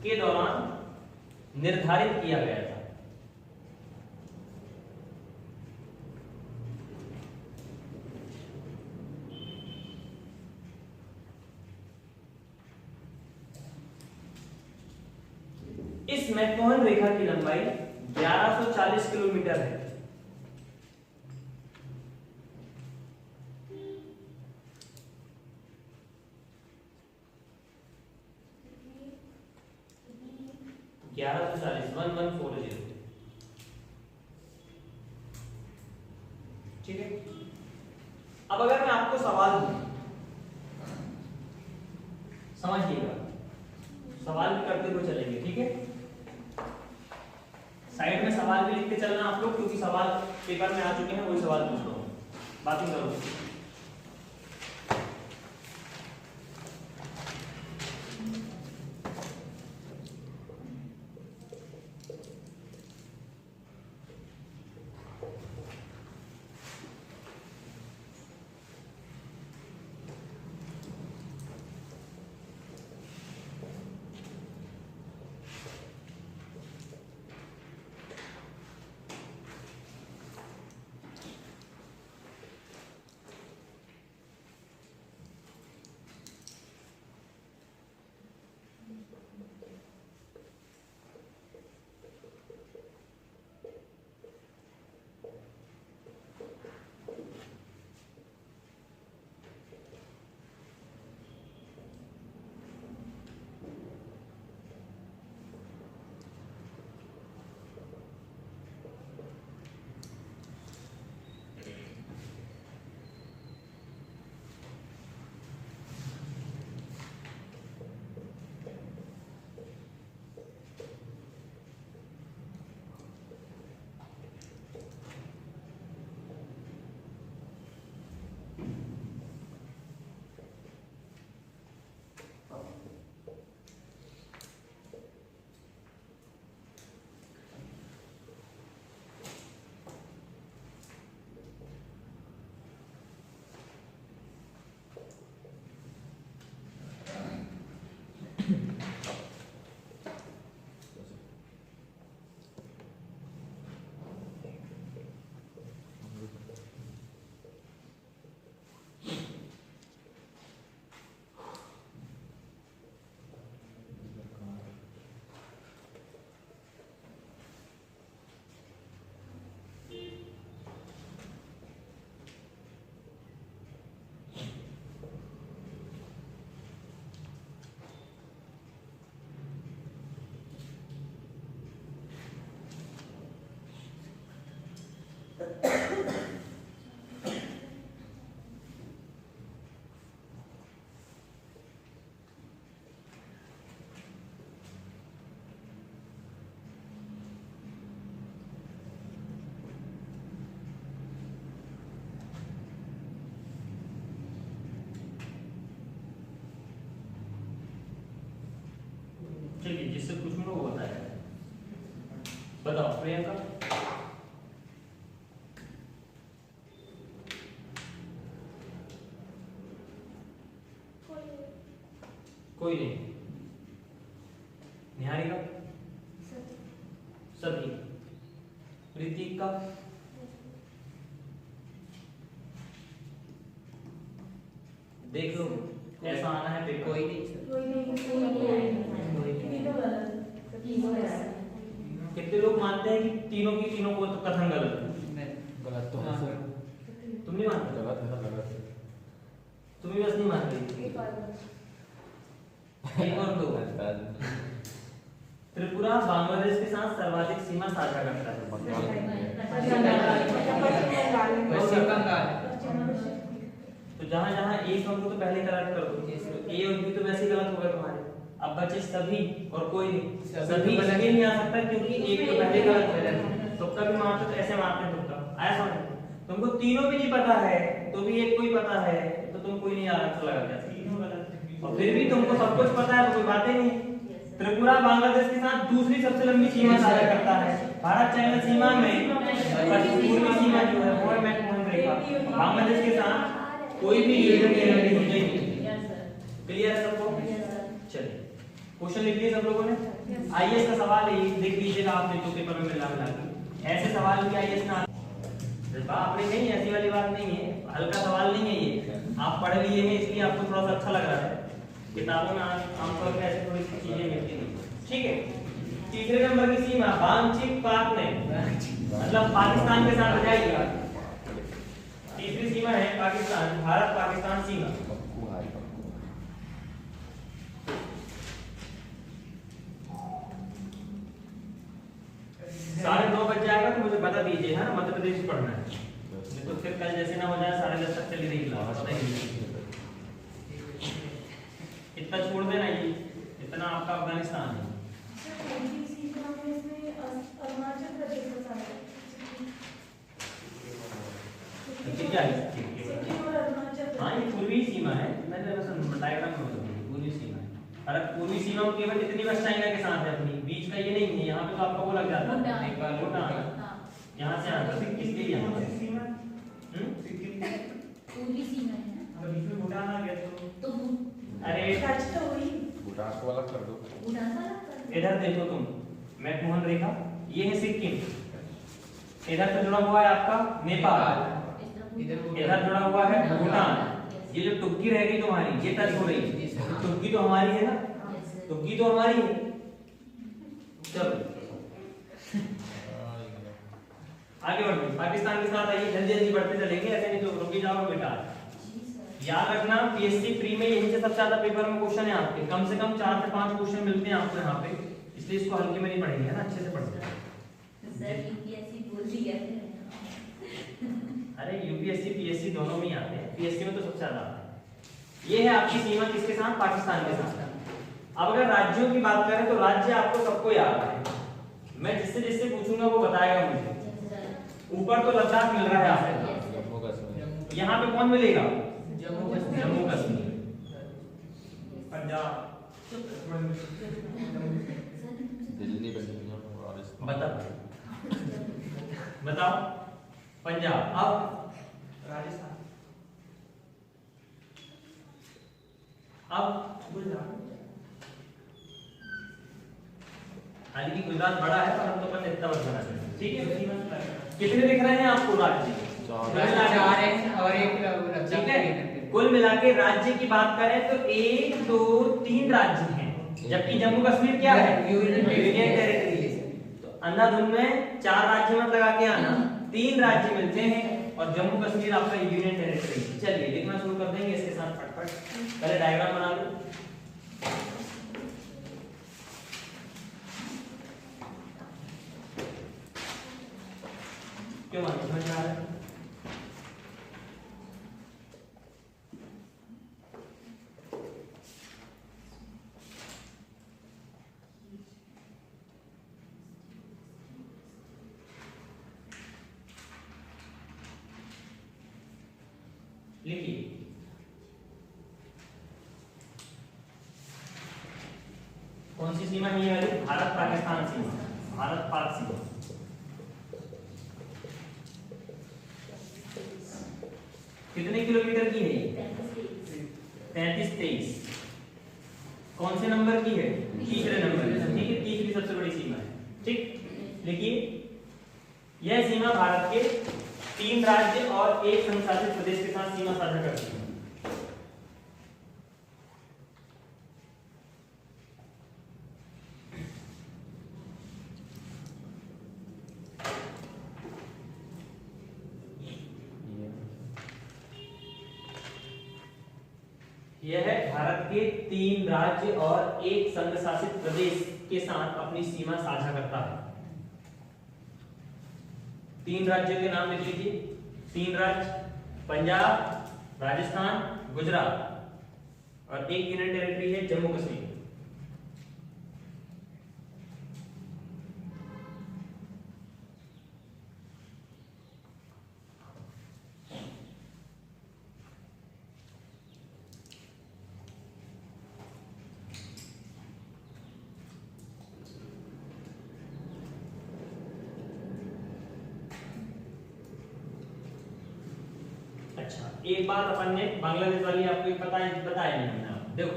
के दौरान निर्धारित किया गया था। इस मैकमोहन रेखा की लंबाई 1140 किलोमीटर है। ग्यारह सौ 1140, ठीक है। अब अगर मैं आपको सवाल दूं, समझिएगा, सवाल भी करते हुए चलेंगे, ठीक है। साइड में सवाल भी लिखते चलना आप लोग, क्योंकि सवाल पेपर में आ चुके हैं, वही सवाल पूछ रहा हूं, बातें करो। चलिए, जिससे पूछूंगा वो बताएगा। बताओ प्रियंका। कोई नहीं। निहारिका। ऋतिक का? देख लो ऐसा आना है पेपर। कोई नहीं सर। कोई नहीं, तीनों गलत। तीनों गलत। कितने लोग मानते हैं कि तीनों की तीनों को तो कथन गलत है? मैं गलत तो है सर। तुम नहीं मानते? गलत है ना, गलत है। तुम भी बस नहीं मान रही। एक और गलत। एक और दो। त्रिपुरा बांग्लादेश के साथ सर्वाधिक सीमा साझा करता है। पश्चिम बंगाल। तो जहाँ जहाँ एक हमको तो पहले करेक्ट कर दो, तो ए और बी तो वैसे ही गलत हो गए तुम्हारे। अब बचे सभी और कोई नहीं। सभी इसलिए नहीं आ सकता क्योंकि एक तो पहले गलत है। तुक्का भी मारते तो ऐसे मारते हैं तुक्का, आया समझ? तुमको तीनों भी नहीं पता है तो भी एक कोई पता है तो तुम कोई नहीं आंसर लगा कैसे? तीनों गलत। और फिर भी तुमको सब कुछ पता है तो कोई बातें नहीं। त्रिपुरा बांग्लादेश के साथ दूसरी सबसे लंबी सीमा साझा करता है। भारत चाइना सीमा में पूर्वी सीमा जो है वो है मैकमोहन रेखा। बांग्लादेश के साथ कोई भी यूनियन टेरिटरी हो जाएगी। Yes sir. क्लियर है सबको? चलिए क्वेश्चन लिख लिए सब लोगों ने? Yes. आईएएस का सवाल है, देख लीजिएगा आपने तो पेपर में मिला के ऐसे सवाल भी आईएएस ना आपने नहीं, ऐसी वाली बात नहीं है, हल्का सवाल नहीं है ये। आप पढ़ लिए हैं इसलिए आपको थोड़ा सा अच्छा लग रहा है। किताबों में आमतौर पर ऐसे थोड़ी सी चीजें मिलती नहीं। ठीक है, तीसरे नंबर की सीमा बांग्ची पाक में मतलब पाकिस्तान के साथ जाएगी। तीसरी सीमा है पाकिस्तान, भारत पाकिस्तान सीमा। पप्पू हाय पप्पू। 9:30 बज जाएगा तो मुझे बता दीजिए, है ना? मध्य प्रदेश पढ़ना है, नहीं तो फिर कल जैसे ना हो जाए 10:30 तक चली रही क्लास। इतना छोड़ देना, ये इतना आपका अफगानिस्तान है। अरुणाचल प्रदेश का सारा ठीक है, सिक्किम और अरुणाचल हाँ ये पूर्वी सीमा है। मैंने बस डायग्राम में बता दी पूर्वी सीमा है। और पूर्वी सीमा में केवल इतनी बस चाइना के साथ है अपनी, बीच का ये नहीं है। यहाँ पे तो आपका वो लग जाता है भूटान। भूटान, हाँ। यहाँ से आता है इसके लिए यहाँ से। सीमा हम्म? पूर्वी सीमा है ना। अगर बीच में भूटान आ गया तो अरे टच तो हुई। भूटान को अलग कर दो। भूटान वाला कर। इधर देखो तुम, मैकमोहन रेखा, ये है सिक्किम, इधर से जुड़ा हुआ है आपका नेपाल, इधर जुड़ा हुआ है भूटान। ये जो टुक्की रह गई तुम्हारी, ये टच हो रही है, टुक्की तो हमारी है ना, टुक्की तो हमारी है। चलो आगे बढ़ो, पाकिस्तान के साथ आइए, जल्दी जल्दी बढ़ते चलेंगे, ऐसे नहीं तो रुक जाओ बेटा। याद रखना पीएससी प्री में यहीं से सबसे ज्यादा पेपर में क्वेश्चन है आपके, कम से कम 4 से 5 क्वेश्चन मिलते हैं आपको यहाँ पे, इसलिए इसको हल्के में नहीं पढ़ेंगे, है ना? अच्छे से पढ़ते हैं। अरे यूपीएससी पीएससी दोनों में ही आते हैं, पीएससी में तो सबसे ज्यादा आता है। ये है आपकी सीमा किसके साथ? पाकिस्तान के साथ। अब अगर राज्यों की बात करें तो राज्य आपको सबको याद है, मैं जिससे जिससे पूछूंगा वो बताएगा मुझे। ऊपर तो लद्दाख मिल रहा है आपको, जम्मू कश्मीर। यहाँ पे कौन मिलेगा? जम्मू कश्मीर। जम्मू कश्मीर। पंजाब, दिल्ली बेंगलुरु राजस्थान। बताओ पंजाब। अब राजस्थान, गुजरात। हालांकि गुजरात बड़ा है पर हम तो अपन इतना बना है। ठीक है, कितने दिख रहे हैं आपको राज्य? 4 है और एक ठीक है, कुल मिला के राज्य की बात करें तो 1 2 3 राज्य हैं, जबकि जम्मू कश्मीर क्या है? Union territory. तो अंधाधुंध में 4 राज्य मत लगा के आना, 3 राज्य मिलते हैं और जम्मू कश्मीर आपका यूनियन टेरिटरी। चलिए लिखना शुरू कर देंगे इसके साथ फटफट। पहले डायग्राम बना लो। क्यों समझ में आ रहा है? लिखिए कौन सी सीमा है ये वाली? भारत पाकिस्तान सीमा, भारत पाक सीमा। कितने किलोमीटर की है ये? 33-23। कौन से नंबर की है? तीसरे नंबर की। ठीक है, तीसरी सबसे बड़ी सीमा है। ठीक, लिखिए यह सीमा भारत के 3 राज्य और 1 संघशासित प्रदेश के साथ सीमा साझा करती है। यह भारत के 3 राज्य और 1 संघ शासित प्रदेश के साथ अपनी सीमा साझा करता है। 3 राज्यों के नाम लिख लीजिए। 3 राज्य पंजाब, राजस्थान, गुजरात और 1 यूनियन टेरिटरी है जम्मू कश्मीर। अच्छा, एक बात अपन ने बांग्लादेश वाली आपको बताया नहीं हमने। देखो,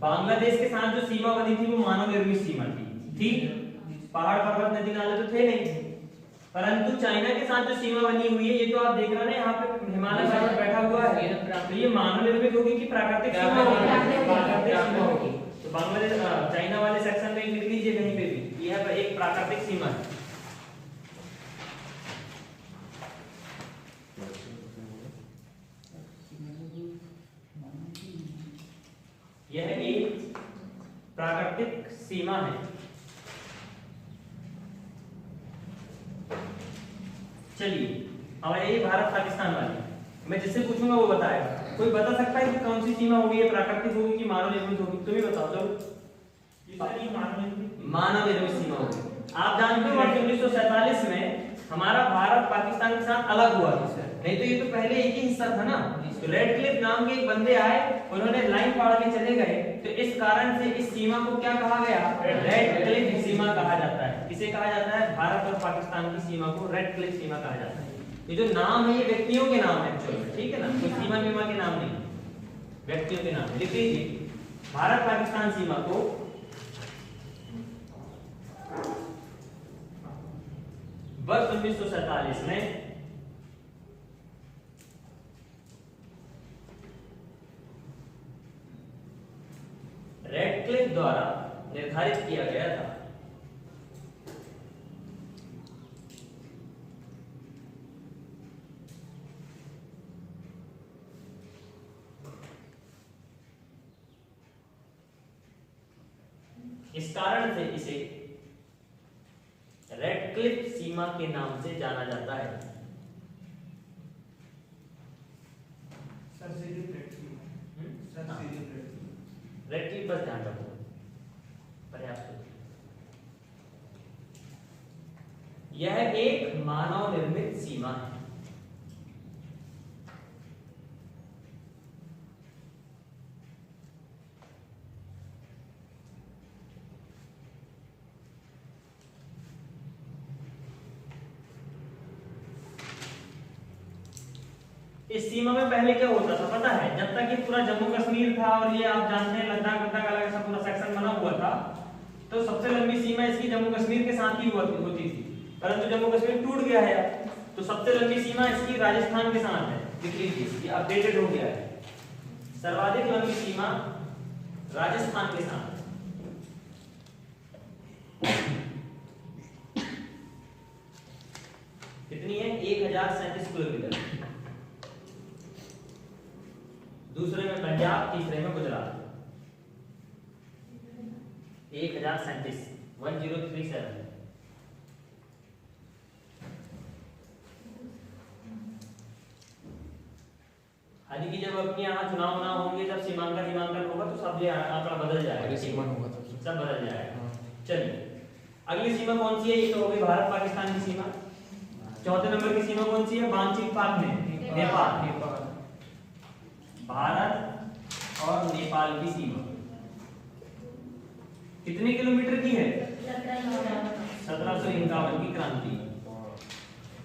बांग्लादेश के साथ जो सीमा बनी थी वो मानव निर्मित सीमा थी, ठीक? पहाड़ पर्वत नदी नाले तो थे नहीं, परंतु चाइना के साथ जो सीमा बनी हुई है, ये तो आप देख रहे हो ना, यहाँ पे हिमालय पर्वत बैठा हुआ है, तो ये मानव निर्मित होगी कि प्राकृतिक सीमा होगी? प्राकृतिक सीमा होगी। तो बांग्लादेश चाइना वाले सेक्शन में लिख लीजिए कहीं पे भी, यह एक प्राकृतिक सीमा है। यह एक प्राकृतिक सीमा है। चलिए, अब ये भारत पाकिस्तान वाली, मैं जिससे पूछूंगा वो बताएगा। कोई बता सकता है कि कौन सी सीमा होगी, ये प्राकृतिक होगी कि मानव निर्मित होगी? तुम ही बताओ। चलो, मानव निर्मित सीमा होगी। आप जानते हो वर्ष 1947 में हमारा भारत पाकिस्तान के साथ अलग हुआ था, नहीं तो ये तो पहले एक ही हिस्सा था ना। तो रेड क्लिफ नाम के एक बंदे आए, उन्होंने लाइन फाड़ के चले गए, तो इस कारण से इस सीमा को क्या कहा गया? रेड क्लिफ सीमा कहा जाता है। किसे कहा जाता है? भारत और पाकिस्तान की सीमा को रेड क्लिफ सीमा कहा जाता है। ये जो नाम है ये व्यक्तियों के नाम है एक्चुअली, ठीक है ना, कोई सीमा बीमा के नाम नहीं, व्यक्तियों के नाम। लिख लीजिए, भारत पाकिस्तान सीमा को वर्ष 1947 में रेड क्लिफ द्वारा निर्धारित किया गया था। इस कारण से इसे रेड क्लिफ सीमा के नाम से जाना जाता है। रेड क्लिफ बस ध्यान रखो, पर्याप्त। यह एक मानव निर्मित सीमा है। इस सीमा में पहले क्या होता था पता है? जब तक ये पूरा जम्मू कश्मीर था और ये आप जानते हैं लद्दाख अलग ऐसा पूरा सेक्शन बना हुआ था, तो सबसे लंबी सीमा इसकी जम्मू कश्मीर के साथ ही होती थी। परंतु जम्मू कश्मीर टूट गया है, तो सबसे लंबी सीमा इसकी राजस्थान के साथ है। लिख लीजिए, ये अपडेटेड हो गया है। सर्वाधिक लंबी सीमा राजस्थान के साथ। कितनी है? 1037 किलोमीटर। दूसरे में पंजाब, तीसरे में गुजरात। 1037 1037। हालांकि कि जब अपने यहाँ चुनाव ना होंगे, जब सीमांकन होगा तो सब ये आंकड़ा बदल जाएगा, सब बदल जाएगा। चलिए, अगली सीमा कौन सी है? ये तो हो गई भारत पाकिस्तान की सीमा। चौथे नंबर की सीमा कौन सी है? बांचीक पाक में नेपाल। भारत और नेपाल की सीमा कितने किलोमीटर की है? 1751 की क्रांति।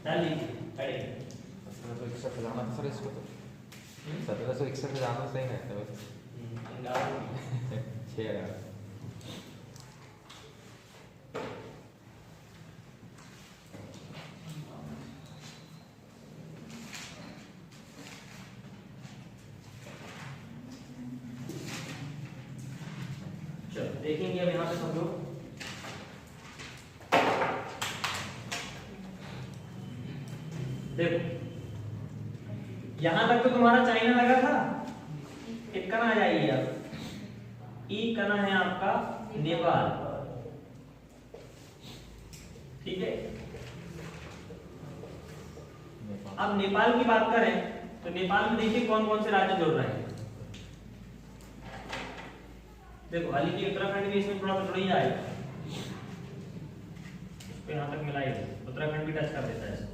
चलिए, 1761 जाना था सर इसको, तो 1761 जाना सही रहता है बस। 6000। चलो देखेंगे अब यहाँ पे सब लोग। देखो यहां तक तो तुम्हारा चाइना लगा था, कितना आ जाइए अब ई कना है आपका नेपाल, ठीक है। अब नेपाल की बात करें तो नेपाल में देखिए कौन कौन से राज्य जुड़ रहे हैं। देखो हालांकि उत्तराखंड भी इसमें थोड़ा सा जुड़ ही आएगा, तो यहाँ तक मिलाएगा, उत्तराखंड भी टच कर देता है इसको।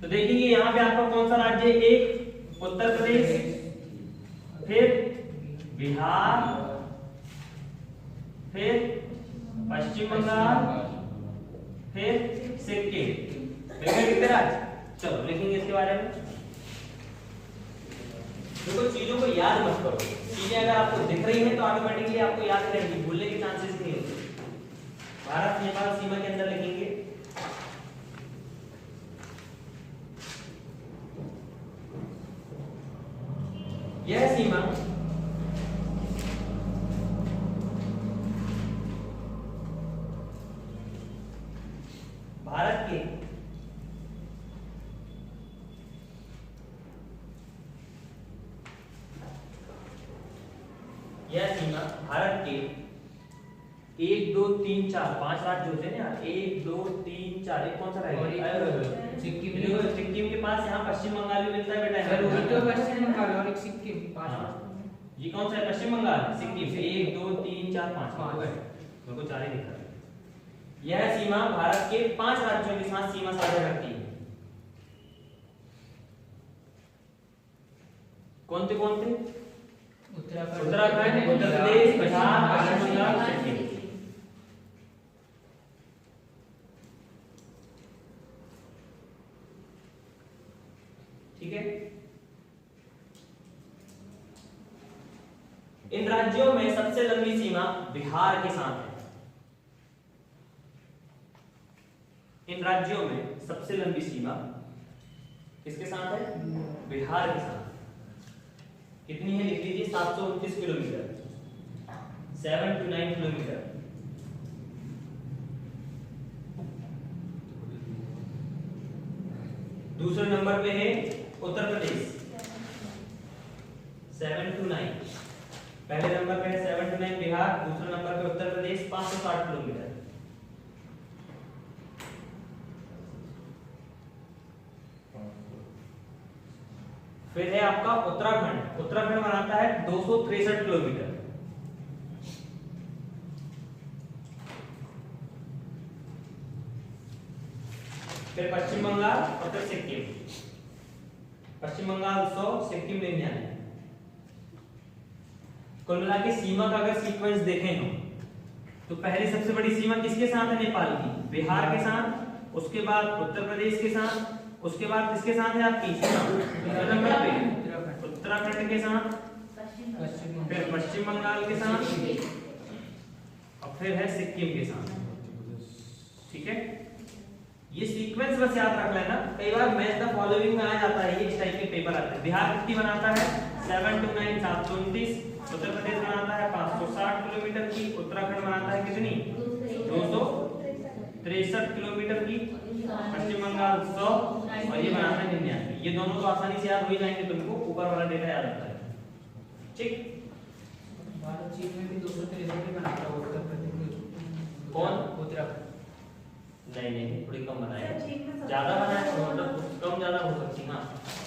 तो देखेंगे यहाँ पे आपका कौन सा राज्य, एक उत्तर प्रदेश, फिर बिहार, फिर पश्चिम बंगाल, फिर सिक्किम। कितने राज्य, चलो लिखेंगे इसके बारे में। देखो चीजों को याद मत करो, चीजें अगर आपको दिख रही हैं तो ऑटोमेटिकली आपको याद रहेंगी, भूलने के चांसेस नहीं होते। भारत नेपाल सीमा के अंदर लिखेंगे यह सीमा भारत के एक दो तीन चार पांच राज्य होते हैं ना, एक दो तीन चार, एक कौन सा रहेगा, सिक्किम के पास यहाँ पश्चिम बंगाल भी मिलता है बेटा, पश्चिम बंगाल और एक सिक्किम, ये कौन सा है, पश्चिम बंगाल, सिक्किम से एक दो तीन चार पांच, मेरे को चार ही दिख रहा है। यह सीमा भारत के 5 राज्यों के साथ सीमा साझा करती है। कौन थे उत्तराखंड, उत्तर प्रदेश, बिहार, पश्चिम बंगाल, सिक्किम। ठीक है। इन राज्यों में सबसे लंबी सीमा बिहार के साथ है। इन राज्यों में सबसे लंबी सीमा किसके साथ है, बिहार के साथ। कितनी है लिख लीजिए, 729 किलोमीटर, 729 किलोमीटर। दूसरे नंबर पे है उत्तर प्रदेश 729, पहले नंबर पे है 729 बिहार, दूसरे नंबर पे उत्तर प्रदेश 560 किलोमीटर। फिर है आपका उत्तराखंड, उत्तराखंड बनाता है 263 किलोमीटर। फिर पश्चिम बंगाल और फिर सिक्किम, पश्चिम बंगाल 100, सिक्किम 99। कुल मिला के सीमा का अगर सीक्वेंस देखें हम तो पहले सबसे बड़ी सीमा किसके साथ है, नेपाल की, बिहार के साथ, उसके बाद उत्तर प्रदेश के साथ, उसके बाद किसके साथ है आपकी नंबर पे उत्तराखंड के साथ, फिर पश्चिम बंगाल के साथ और फिर है सिक्किम के साथ। ठीक है, ये सीक्वेंस बस याद रख लेना, कई बार मैच द फॉलोइंग में आ जाता है, ये इस टाइप के पेपर आते हैं। बिहार कितनी बनाता है 729, 729, उत्तर प्रदेश बनाता है 560 किलोमीटर की, उत्तराखंड बनाता है कितनी 263 किलोमीटर की, पश्चिम बंगाल 100 और ये बनाता है 99। ये दोनों तो आसानी से याद हो ही जाएंगे तुमको, ऊपर वाला डेटा याद रहता है। ठीक, भारत चीन में भी 263 बनाता है उत्तर प्रदेश, कौन, उत्तराखंड नहीं थोड़ी कम बनाया, ज्यादा बनाया मतलब कम ज्यादा हो सकती है।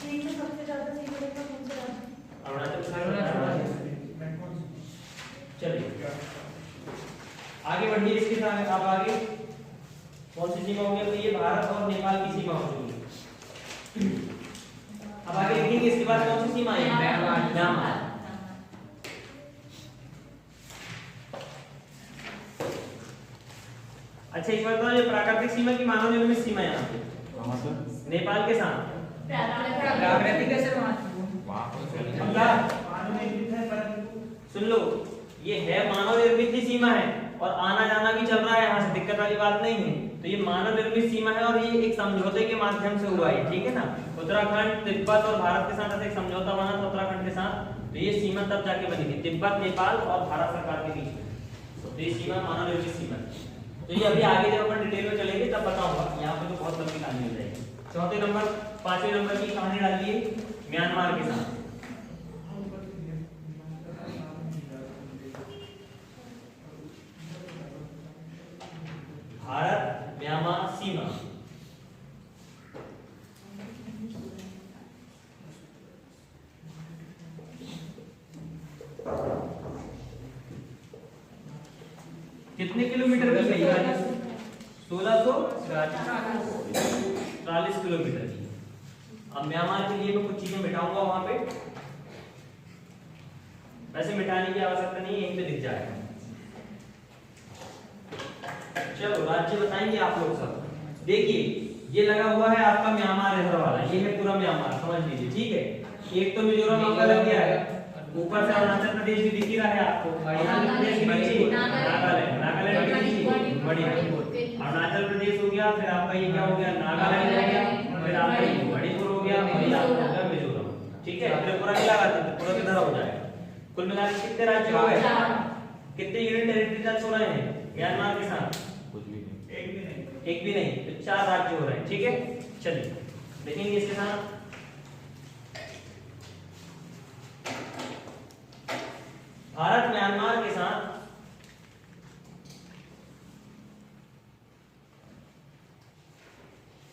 चीन में सबसे ज्यादा सीमा रेखा कौन सा राज्य? अरुणाचल। चलिए आगे बढ़िए, इसके साथ आप आगे कौन सी सीमा होगी, तो ये भारत और नेपाल की सीमा होगी। अब आगे देखेंगे इसके बाद कौन सी सीमा है, म्यांमार। अच्छा एक बात बताओ, ये प्राकृतिक सीमा की मानव निर्मित सीमा यहाँ पे नेपाल के साथ प्राकृतिक कैसे सुन लो, ये है मानव निर्मित ही सीमा है और आना जाना भी चल रहा है यहाँ से, दिक्कत वाली बात नहीं है। तो ये मानव निर्मित सीमा है और ये एक समझौते के माध्यम से हुआ है, ठीक है ना। उत्तराखंड तिब्बत और भारत के साथ ऐसे एक समझौता बना था उत्तराखंड के साथ, तो ये सीमा तब जाके बनी थी, तिब्बत नेपाल और भारत सरकार के बीच में। तो ये सीमा मानव निर्मित सीमा थी। तो ये अभी आगे जब अपन डिटेल में चलेंगे तब बताऊंगा, यहाँ पे तो बहुत लंबी कहानी हो जाएगी। चौथे नंबर 5वें नंबर की कहानी डालिए म्यांमार के साथ। भारत म्यांमार सीमा। कितने किलोमीटर की गई है? 1640 किलोमीटर की। अब म्यांमार के लिए मैं कुछ चीजें मिटाऊंगा वहां पे, वैसे मिटाने की आवश्यकता नहीं है, यहीं पे दिख जाएगा। चलो राज्य बताएंगे आप लोग सब। देखिए ये लगा हुआ है आपका म्यांमार इधर वाला, ये है पूरा म्यांमार, समझ लीजिए, ठीक है। एक तो मिजोरम आपका लग गया है, ऊपर से अरुणाचल प्रदेश भी दिख ही रहा है आपको, अरुणाचल प्रदेश के नीचे नागालैंड, नागालैंड के नीचे बढ़िया, अरुणाचल प्रदेश हो गया, फिर आपका ये क्या हो गया, नागालैंड हो गया, फिर आपका ये मणिपुर हो गया, फिर आपका हो गया मिजोरम, ठीक है। त्रिपुरा नहीं लगाते, त्रिपुरा किधर हो जाएगा। कुल मिलाकर कितने राज्य हो गए, कितने यूनियन टेरिटरी टच हो रहे हैं म्यांमार के साथ? कुछ भी नहीं, एक भी नहीं, तो 4 राज्य हो रहे हैं, ठीक है। चलिए देखेंगे इसके साथ। भारत म्यांमार के साथ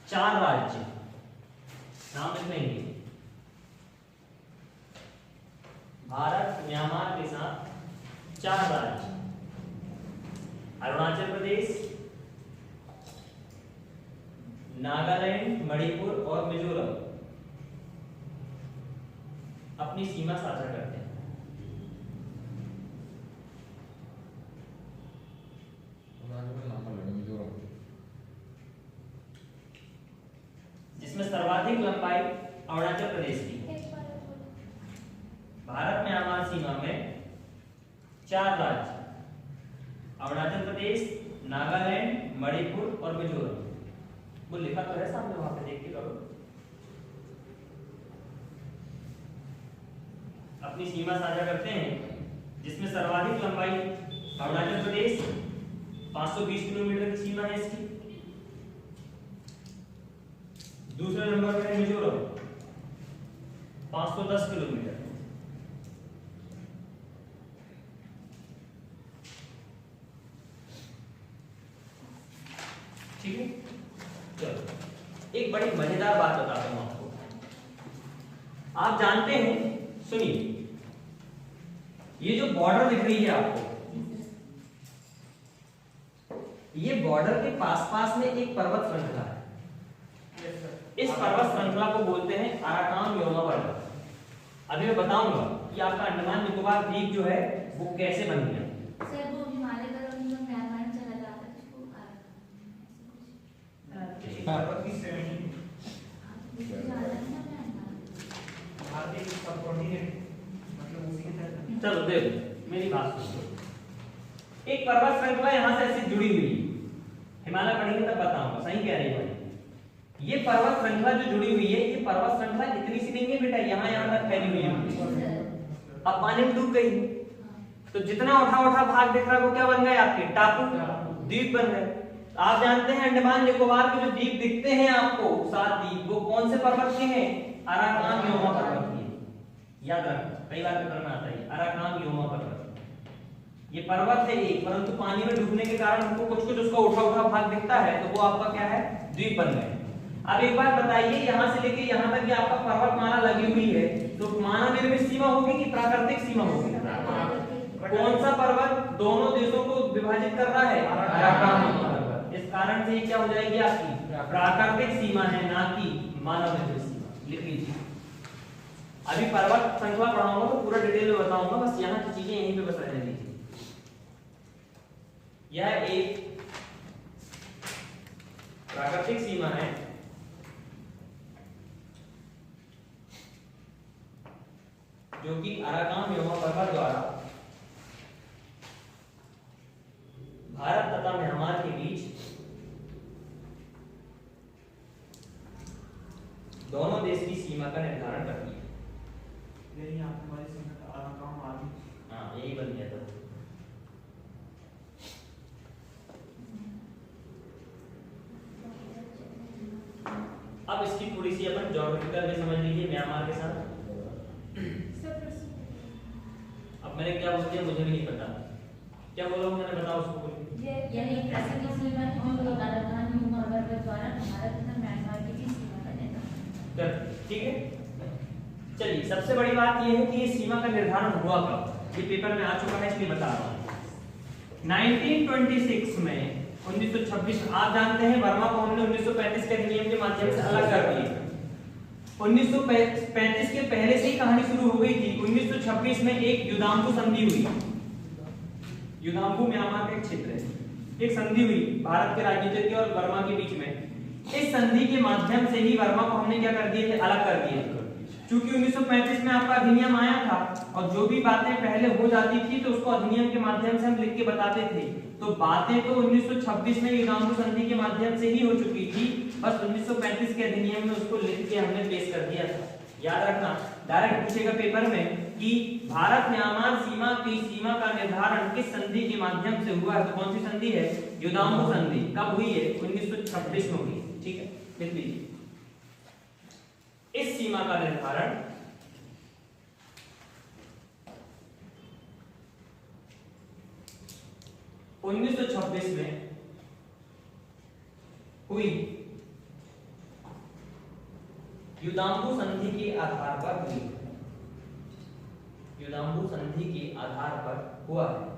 4 राज्य, नाम लिख लेंगे। भारत म्यांमार के साथ 4 राज्य, अरुणाचल प्रदेश, नागालैंड, मणिपुर और मिजोरम अपनी सीमा साझा करते हैं। जिसमें सर्वाधिक लंबाई अरुणाचल प्रदेश की है। भारत म्यांमार सीमा में 4 राज्य, अरुणाचल प्रदेश, नागालैंड, मणिपुर और मिजोरम। वो लिखा तो है सामने, वहां पे देख के करो। अपनी सीमा साझा करते हैं, जिसमें सर्वाधिक लंबाई अरुणाचल प्रदेश 520 किलोमीटर की सीमा है इसकी। दूसरे नंबर पर है मिजोरम 510 किलोमीटर। ठीक है, चलो एक बड़ी मजेदार बात बताता हूं आपको। आप जानते हैं, सुनिए, ये जो बॉर्डर दिख रही है आपको, ये बॉर्डर के पास पास में एक पर्वत श्रृंखला है। इस पर्वत श्रृंखला को बोलते हैं अराकान योमा पर्वत। अभी मैं बताऊंगा कि आपका अंडमान निकोबार द्वीप जो है वो कैसे बन गया। सर वो हिमालय का रंग जो म्यांमार में चला जाता है उसको पर्वत की श्रेणी भारत एक सबकॉन्टिनेंट, मतलब उसी के तहत। चलो देखो मेरी बात सुनो। एक पर्वत श्रृंखला यहां से ऐसे जुड़ी हुई है, हिमालय पढ़ेंगे तब बताऊंगा, सही कह रही है। ये पर्वत श्रृंखला जो जुड़ी हुई है, ये पर्वत श्रृंखला इतनी सी नहीं है बेटा, यहाँ तक फैली हुई है। अब पानी में डूब गई तो जितना उठा उठा भाग दिख रहा है वो क्या बन गए आपके टापू, द्वीप बन गए। आप जानते हैं अंडमान निकोबार के जो द्वीप दिखते हैं आपको 7 द्वीप, वो कौन से पर्वत के हैं? अराकान योमा पर्वत के। याद रखना, कई बार पेपर में आता है अराकान योमा पर्वत। ये पर्वत है एक, परंतु पानी में डूबने के कारण हमको कुछ कुछ उसका उठा उठा भाग दिखता है, तो वो आपका क्या है? द्वीप बन गए। अब एक बात बताइए, यहाँ से लेके यहाँ तक ये आपका पर्वतमाला लगी हुई है, तो मानव निर्मित सीमा होगी कि प्राकृतिक सीमा होगी? कौन सा पर्वत दोनों देशों को विभाजित कर रहा है? अराकान पर्वत। इस कारण से ये क्या हो जाएगी आपकी? प्राकृतिक सीमा है, ना कि मानव निर्मित सीमा। लिख लीजिए। अभी पर्वत श्रृंखला पढ़ाऊंगा तो पूरा डिटेल में बताऊंगा, बस यहाँ की चीजें यहीं पे बस रहने दीजिए। यह एक प्राकृतिक सीमा है जो कि अराकान योमा पर्वत द्वारा भारत तथा म्यांमार के बीच दोनों देश की सीमा का निर्धारण करती है। यही आपके हमारी सीमा का अराकान आदि। हाँ, यही बन गया था। अब इसकी थोड़ी सी अपन ज्योग्राफिकल में समझ लीजिए म्यांमार के साथ। अब मैंने क्या बोल दिया मुझे भी नहीं पता, क्या बोला हूँ मैंने, बताओ उसको बोलिए। यानी प्रसिद्ध सीमा और राजधानी मुखर्जी द्वारा भारत तथा म्यांमार के बीच सीमा का निर्धारण। ठीक है, चलिए सबसे बड़ी बात यह है कि ये सीमा का निर्धारण हुआ कब, ये पेपर में आ चुका है इसलिए बता रहा हूँ। 1926 में 1926 आप जानते हैं वर्मा को हमने 1935 के अधिनियम के माध्यम से अलग कर दिया। 1935 के पहले से ही कहानी शुरू हो गई थी। 1926 में एक युदाम्बू संधि हुई। युदाम्बू म्यांमार का एक क्षेत्र है, एक संधि हुई भारत के राजनीतिज्ञ और वर्मा के बीच में। इस संधि के माध्यम से ही वर्मा को हमने क्या कर दिए थे, अलग कर दिया। क्योंकि 1935 में आपका अधिनियम आया था और जो भी बातें पहले हो जाती थी तो उसको अधिनियम के माध्यम से हम लिख के बताते थे। तो बातें तो 1926 में युदाम्बू संधि के माध्यम से ही हो चुकी थी, बस 1935 के अधिनियम में उसको लिख के हमने पेश कर दिया था। याद रखना, डायरेक्ट पूछेगा पेपर में कि भारत म्यांमार सीमा की सीमा का निर्धारण किस संधि के माध्यम से हुआ है, तो कौन सी संधि है, युदाम्बू संधि। कब हुई है, 1926 में हुई। ठीक है, लिख लीजिए। इस सीमा का निर्धारण उन्नीस सौ 26 में हुई, युदाम्बू संधि के आधार पर हुई। युदाम्बू संधि के आधार पर हुआ है।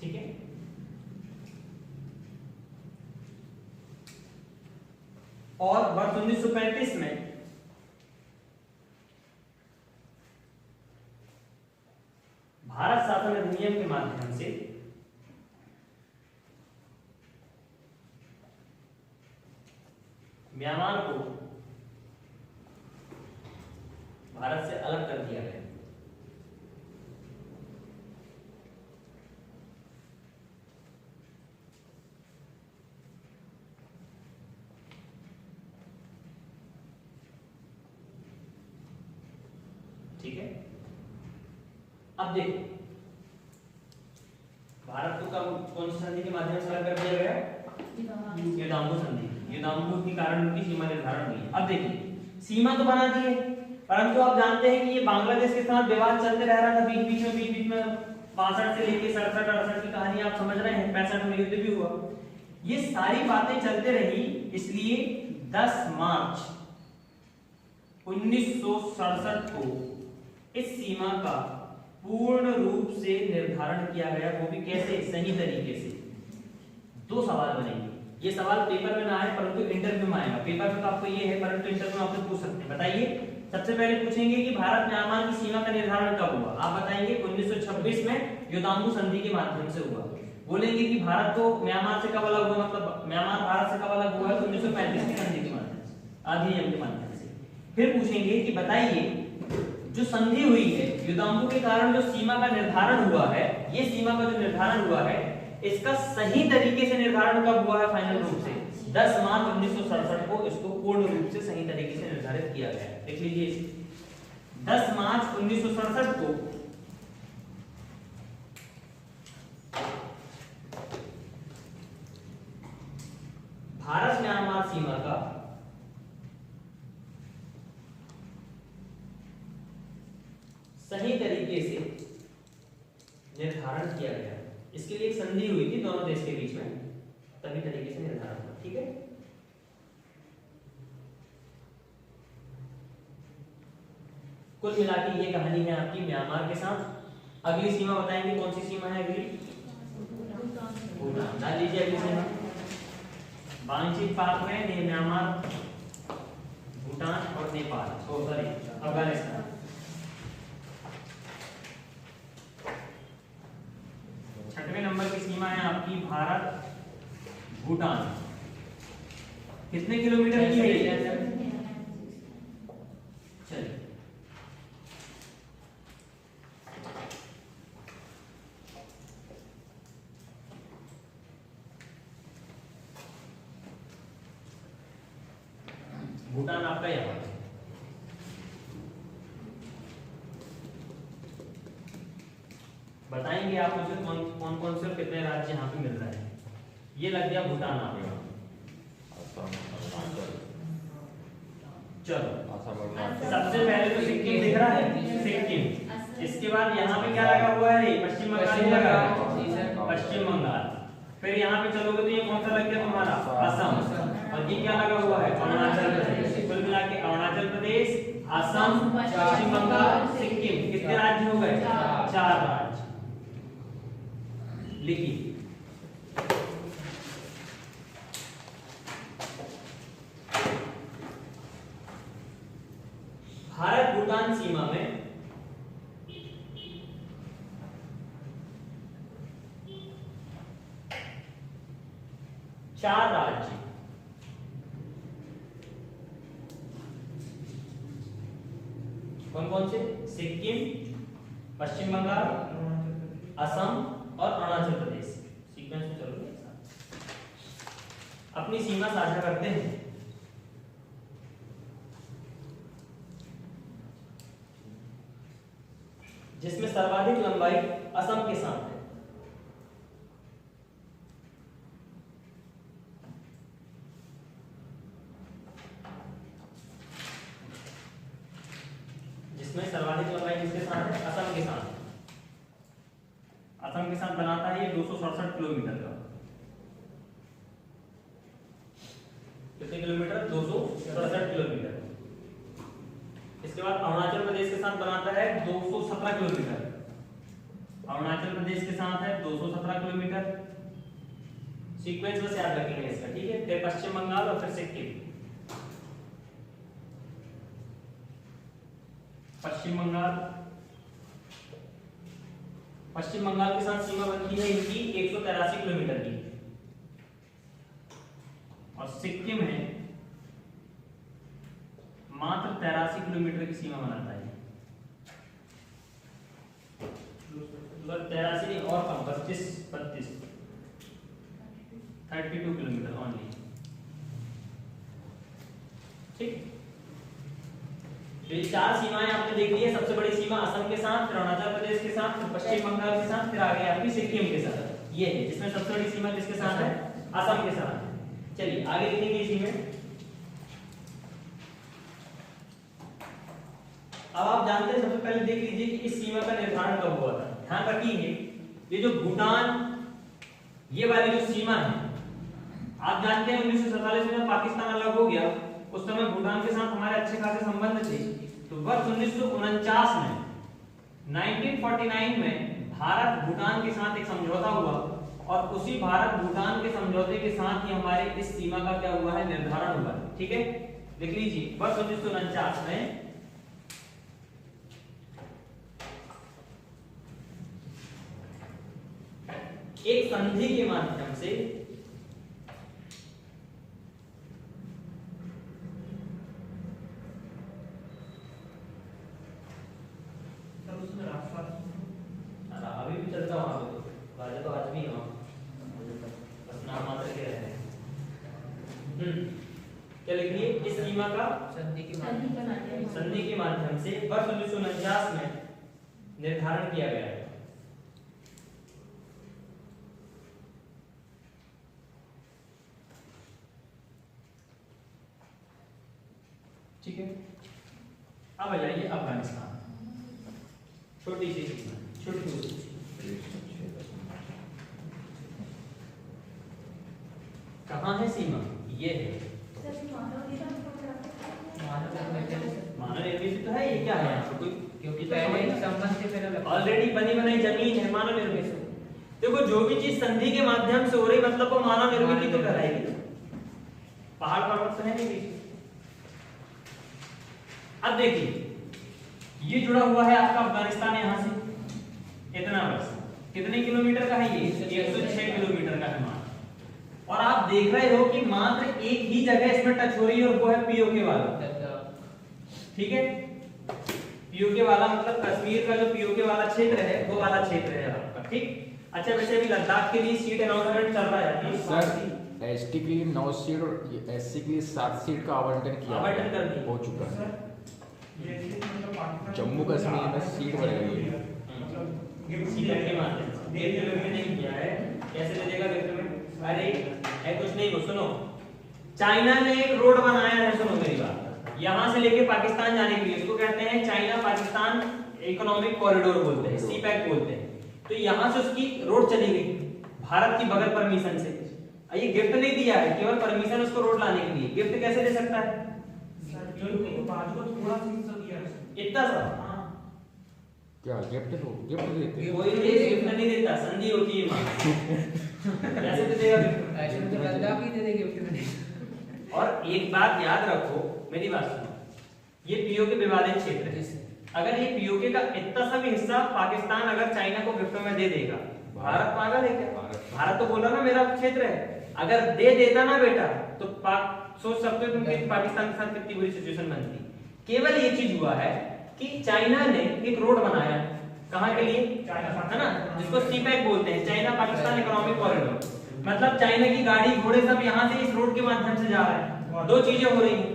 ठीक है, और वर्ष 1935 में भारत शासन अधिनियम के माध्यम से म्यांमार को भारत से अलग कर दिया गया। ठीक है, अब देखो भारत को कब कौन सी संधि के माध्यम से अलग कर दिया गया, युदाम्बू संधि। युदाम्बू के कारण उनकी सीमा निर्धारण हुई। अब देखिए सीमा तो बना दी है, परंतु आप जानते हैं कि ये बांग्लादेश के साथ विवाद चलते रह रहा था बीच बीच में 62 से लेके 67 68 की कहानी आप समझ रहे हैं। 65 में युद्ध भी हुआ, ये सारी बातें चलते रही। इसलिए 10 मार्च 1967 को इस सीमा का पूर्ण रूप से निर्धारण किया गया, वो भी कैसे, सही तरीके से। दो सवाल बनेंगे, ये सवाल पेपर में ना आए परंतु इंटरव्यू में आएगा। पेपर में तो आपको ये है परंतु इंटरव्यू में आपसे पूछ सकते हैं। बताइए, सबसे पहले पूछेंगे कि भारत म्यांमार की सीमा का निर्धारण कब हुआ, आप बताएंगे 1926 में युदाम्बू संधि के माध्यम से हुआ। बोलेंगे कि भारत तो म्यांमार से कब अलग हुआ, मतलब म्यांमार भारत से कब अलग हुआ है, 1935 की संधि के माध्यम से, अधिनियम के माध्यम से। फिर पूछेंगे कि बताइए जो संधि हुई है युदाम्बू के कारण जो सीमा का निर्धारण हुआ है, ये सीमा का जो निर्धारण हुआ है इसका सही तरीके से निर्धारण कब हुआ है, फाइनल रूप से 10 मार्च 1967 को इसको पूर्ण रूप से सही तरीके से निर्धारित किया गया है। देख लीजिए 10 मार्च 1967 को भारत म्यांमार सीमा का सही तरीके से निर्धारण किया गया। इसके लिए एक संधि हुई थी दोनों देश के बीच में, तभी तरीके से निर्धारण हुआ। ठीक है, कुल मिला के ये कहानी है आपकी म्यांमार के साथ। अगली सीमा बताएंगे, कौन सी सीमा है अगली, भूटान। डाल लीजिए अगली सीमा, बांग्लादेश पाक में म्यांमार, भूटान और नेपाल, सॉरी अफगानिस्तान। छठवें नंबर की सीमा है आपकी भारत भूटान। कितने किलोमीटर की है, चलिए भूटान आपका यहाँ है। बताएंगे आप मुझे कौन कौन से और कितने राज्य यहाँ पे मिल रहे हैं। ये लग गया भूटान आपका। असम, अरुणाचल, चलो असम, अरुणाचल, सबसे पहले तो सिक्किम दिख रहा है, सिक्किम। इसके बाद यहाँ पे क्या लगा हुआ है, पश्चिम बंगाल ही लगा है, पश्चिम बंगाल। फिर यहाँ पे चलोगे तो ये कौन सा लग गया तुम्हारा, असम। और ये क्या लगा हुआ है, अरुणाचल प्रदेश। कुल मिला के अरुणाचल प्रदेश, असम, पश्चिम बंगाल, सिक्किम, कितने राज्य हो गए, 4 राज्य। लिखिए भारत भूटान सीमा में चार राज्य, कौन कौन से, सिक्किम, पश्चिम बंगाल, असम और अरुणाचल प्रदेश। सीक्वेंस में चलोगे अपनी सीमा साझा करते हैं। जिसमें सर्वाधिक लंबाई असम के साथ है। जिसमें सर्वाधिक लंबाई किसके साथ है, असम के साथ। असम के साथ बनाता है ये 267 किलोमीटर का। कितने किलोमीटर, 267 किलोमीटर। इसके बाद अरुणाचल प्रदेश के साथ बनाता है 217 किलोमीटर। अरुणाचल प्रदेश के साथ है 217 किलोमीटर। सीक्वेंस बस याद रखेंगे इसका, ठीक है। फिर पश्चिम बंगाल और फिर सिक्किम। पश्चिम बंगाल, पश्चिम बंगाल के साथ सीमा बनती है इनकी 183 किलोमीटर की। और सिक्किम है मात्र 83 किलोमीटर की सीमा बनाता है। 83 नहीं और कम, 32 किलोमीटर ओनली, ठीक। तो ये 4 सीमाएं आपने देख ली है। सबसे बड़ी सीमा असम के साथ, फिर अरुणाचल प्रदेश के साथ, फिर पश्चिम बंगाल के साथ, फिर आगे आपकी सिक्किम के साथ। ये है जिसमें सबसे बड़ी सीमा किसके साथ है, असम के साथ। चलिए आगे लिखेंगे इसी में। अब आप जानते हैं, सबसे पहले देख लीजिए कि इस सीमा का निर्धारण कब हुआ था। ध्यान रखिए ये जो भूटान, ये वाली जो सीमा है, आप जानते हैं 1947 में पाकिस्तान अलग हो गया, उस समय भूटान के साथ हमारे अच्छे खासे संबंध थे। तो वर्ष 1949 में 1949 में भारत भूटान के साथ एक समझौता हुआ और उसी भारत भूटान के समझौते के साथ ही हमारे इस सीमा का क्या हुआ है, निर्धारण हुआ है, ठीक है। लिख लीजिए वर्ष 1949 में एक संधि के माध्यम से अभी भी चलता वहां पे, तो राजा तो आज भी है, बस नाम मात्र के रहते हैं। क्या लिख लिए, इस सीमा का संधि के माध्यम से वर्ष 1949 में निर्धारण किया गया है। ठीक है। अब आ जाइए अफगानिस्तान। छोटी सी सीमा, छोटी कहाँ है सीमा, ये है मानव निर्मित तो है। ये क्या है यहाँ पे, कोई क्योंकि पहले ही संबंध से पहले ऑलरेडी बनी बनाई जमीन है, मानव निर्मित। देखो जो भी चीज संधि के माध्यम से हो रही, मतलब वो मानव निर्मित ही तो कहलाएगी। पहाड़ पर्वत तो है नहीं। अब देखिए ये जुड़ा हुआ है आपका अफगानिस्तान यहाँ से इतना वर्ष, कितने किलोमीटर का है ये, 106 किलोमीटर का है मान। और आप देख रहे हो कि मात्र एक ही जगह इसमें टच हो रही है और वो है पीओके वाला, ठीक है। पीओके वाला मतलब कश्मीर का जो पीओके वाला क्षेत्र है वो वाला क्षेत्र है आपका, ठीक। अच्छा वैसे अभी लद्दाख के लिए सीट अनाउंसमेंट चल रहा है सर। एसटी के लिए 9 सीट और एससी के लिए 7 सीट का आवंटन किया हो चुका है। जम्मू कश्मीर में सीट बढ़ गई है, सीपेक के माध्यम से। गिफ्ट में नहीं किया है, कैसे दे देगा गिफ्ट में? अरे है कुछ नहीं, वो सुनो, चाइना ने एक रोड बनाया है, सुनो मेरी बात, यहाँ से लेके पाकिस्तान जाने के लिए, इसको कहते हैं चाइना पाकिस्तान इकोनॉमिक कॉरिडोर बोलते हैं, सीपैक बोलते हैं। तो यहाँ से उसकी रोड चली गई भारत की बगैर परमिशन से। ये गिफ्ट नहीं दिया है, केवल परमिशन उसको रोड लाने के लिए। गिफ्ट कैसे दे सकता है? बाजू को थोड़ा सा हिस्सा दिया है। इतना सा क्या गिफ्ट हो, गिफ्ट देते हैं? कोई नहीं, गिफ्ट नहीं देता, संधि होती है मां। कैसे दे देगा गिफ्ट? ऐसे में तो लद्दाख ही दे दे गिफ्ट में। और एक बात याद रखो, मेरी बात सुनो, ये पीओके विवादित क्षेत्र है। अगर ये पीओके का इतना सा भी हिस्सा पाकिस्तान अगर चाइना को गिफ्ट में दे देगा, भारत पागल है क्या? भारत तो बोला ना मेरा क्षेत्र है, अगर दे देता ना बेटा तो सोच सकते हो तुम कि पाकिस्तान के साथ कितनी बुरी सिचुएशन बनती। केवल ये चीज हुआ है कि चाइना ने एक रोड बनाया, कहाँ के लिए? है ना, जिसको सीपैक बोलते हैं, चाइना पाकिस्तान इकोनॉमिक कॉरिडोर। मतलब चाइना की गाड़ी घोड़े सब यहाँ से इस रोड के माध्यम से जा रहे हैं। दो चीजें हो रही हैं,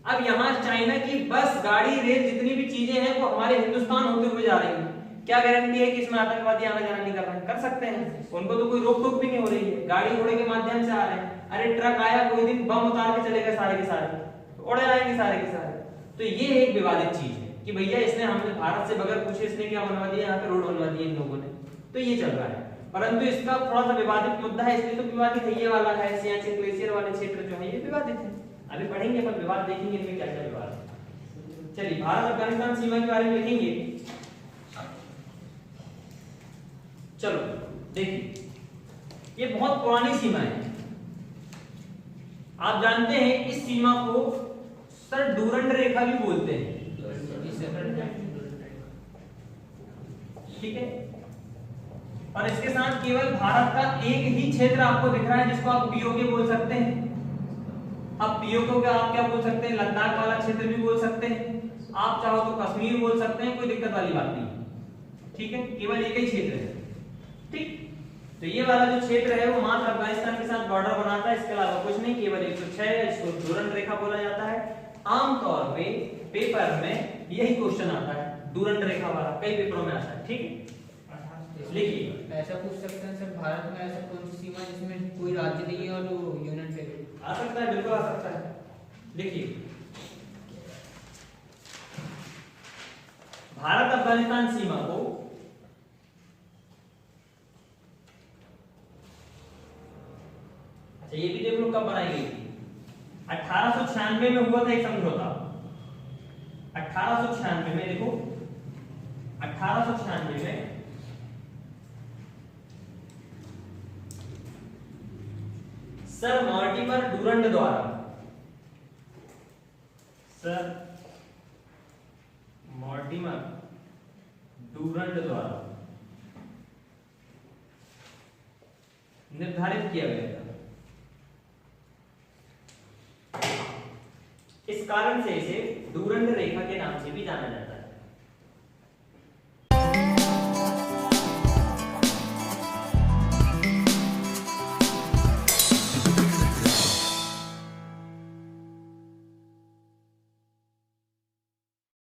अब यहाँ चाइना की बस गाड़ी रेल जितनी भी चीजें हैं वो हमारे हिंदुस्तान होते हुए जा रही हैं। क्या गारंटी है कि इसमें आतंकवादी आना जाना नहीं कर रहे हैं? कर सकते हैं, उनको तो कोई रोक टोक भी नहीं हो रही है, गाड़ी घोड़े के माध्यम से आ रहे हैं। अरे ट्रक आया कोई दिन, बम उतार के चले गए सारे के सारे, उड़ जाएंगे सारे के सारे। तो ये एक विवादित चीज है कि भैया इसने हमने भारत से बगैर पूछे इसने क्या बनवा दिया, यहाँ पे रोड बनवा दिए इन लोगों ने। तो ये चल रहा है, परंतु इसका थोड़ा सा विवादित मुद्दा है, इसलिए तो विवादित है। ये वाला है सियाचिन ग्लेशियर वाले क्षेत्र जो है ये विवादित है। अभी पढ़ेंगे अपन विवाद, देखेंगे इनमें क्या क्या विवाद है। चलिए भारत अफगानिस्तान सीमा के बारे में लिखेंगे। चलो देखिए, ये बहुत पुरानी सीमा है। आप जानते हैं इस सीमा को सर डूरंड रेखा भी बोलते हैं, ठीक है। और इसके साथ केवल भारत का एक ही क्षेत्र आपको दिख रहा है जिसको आप पीओके बोल सकते हैं। अब पीओके का आप क्या बोल सकते हैं? लद्दाख वाला क्षेत्र भी बोल सकते हैं, आप चाहो तो कश्मीर बोल सकते हैं, कोई दिक्कत वाली बात नहीं, ठीक है। केवल एक ही क्षेत्र है, ठीक। तो ये वाला जो क्षेत्र है वो मात्र अफगानिस्तान के साथ बॉर्डर बनाता है, इसके अलावा कुछ नहीं। केवल 106 इसको डूरंड रेखा बोला जाता है। आमतौर पे पेपर में यही क्वेश्चन आता है, डूरंड रेखा वाला, कई पेपरों में आता है, ठीक है। लिखिए, ऐसा पूछ सकते हैं सर, भारत में ऐसा कौन सी सीमा जिसमें कोई राज्य नहीं है और वो यूनियन टेरिटरी? आ सकता है, बिल्कुल आ सकता है। लिखिए, भारत अफगानिस्तान सीमा को अच्छा ये भी देख लो कब बनाई गई थी। 1896 में हुआ था एक समझौता। 1896 में, देखो 1896 में सर मॉर्टिमर डूरंड द्वारा, सर मॉर्टिमर डूरंड द्वारा निर्धारित किया गया था। इस कारण से इसे डूरंड रेखा के नाम से भी जाना जाता है।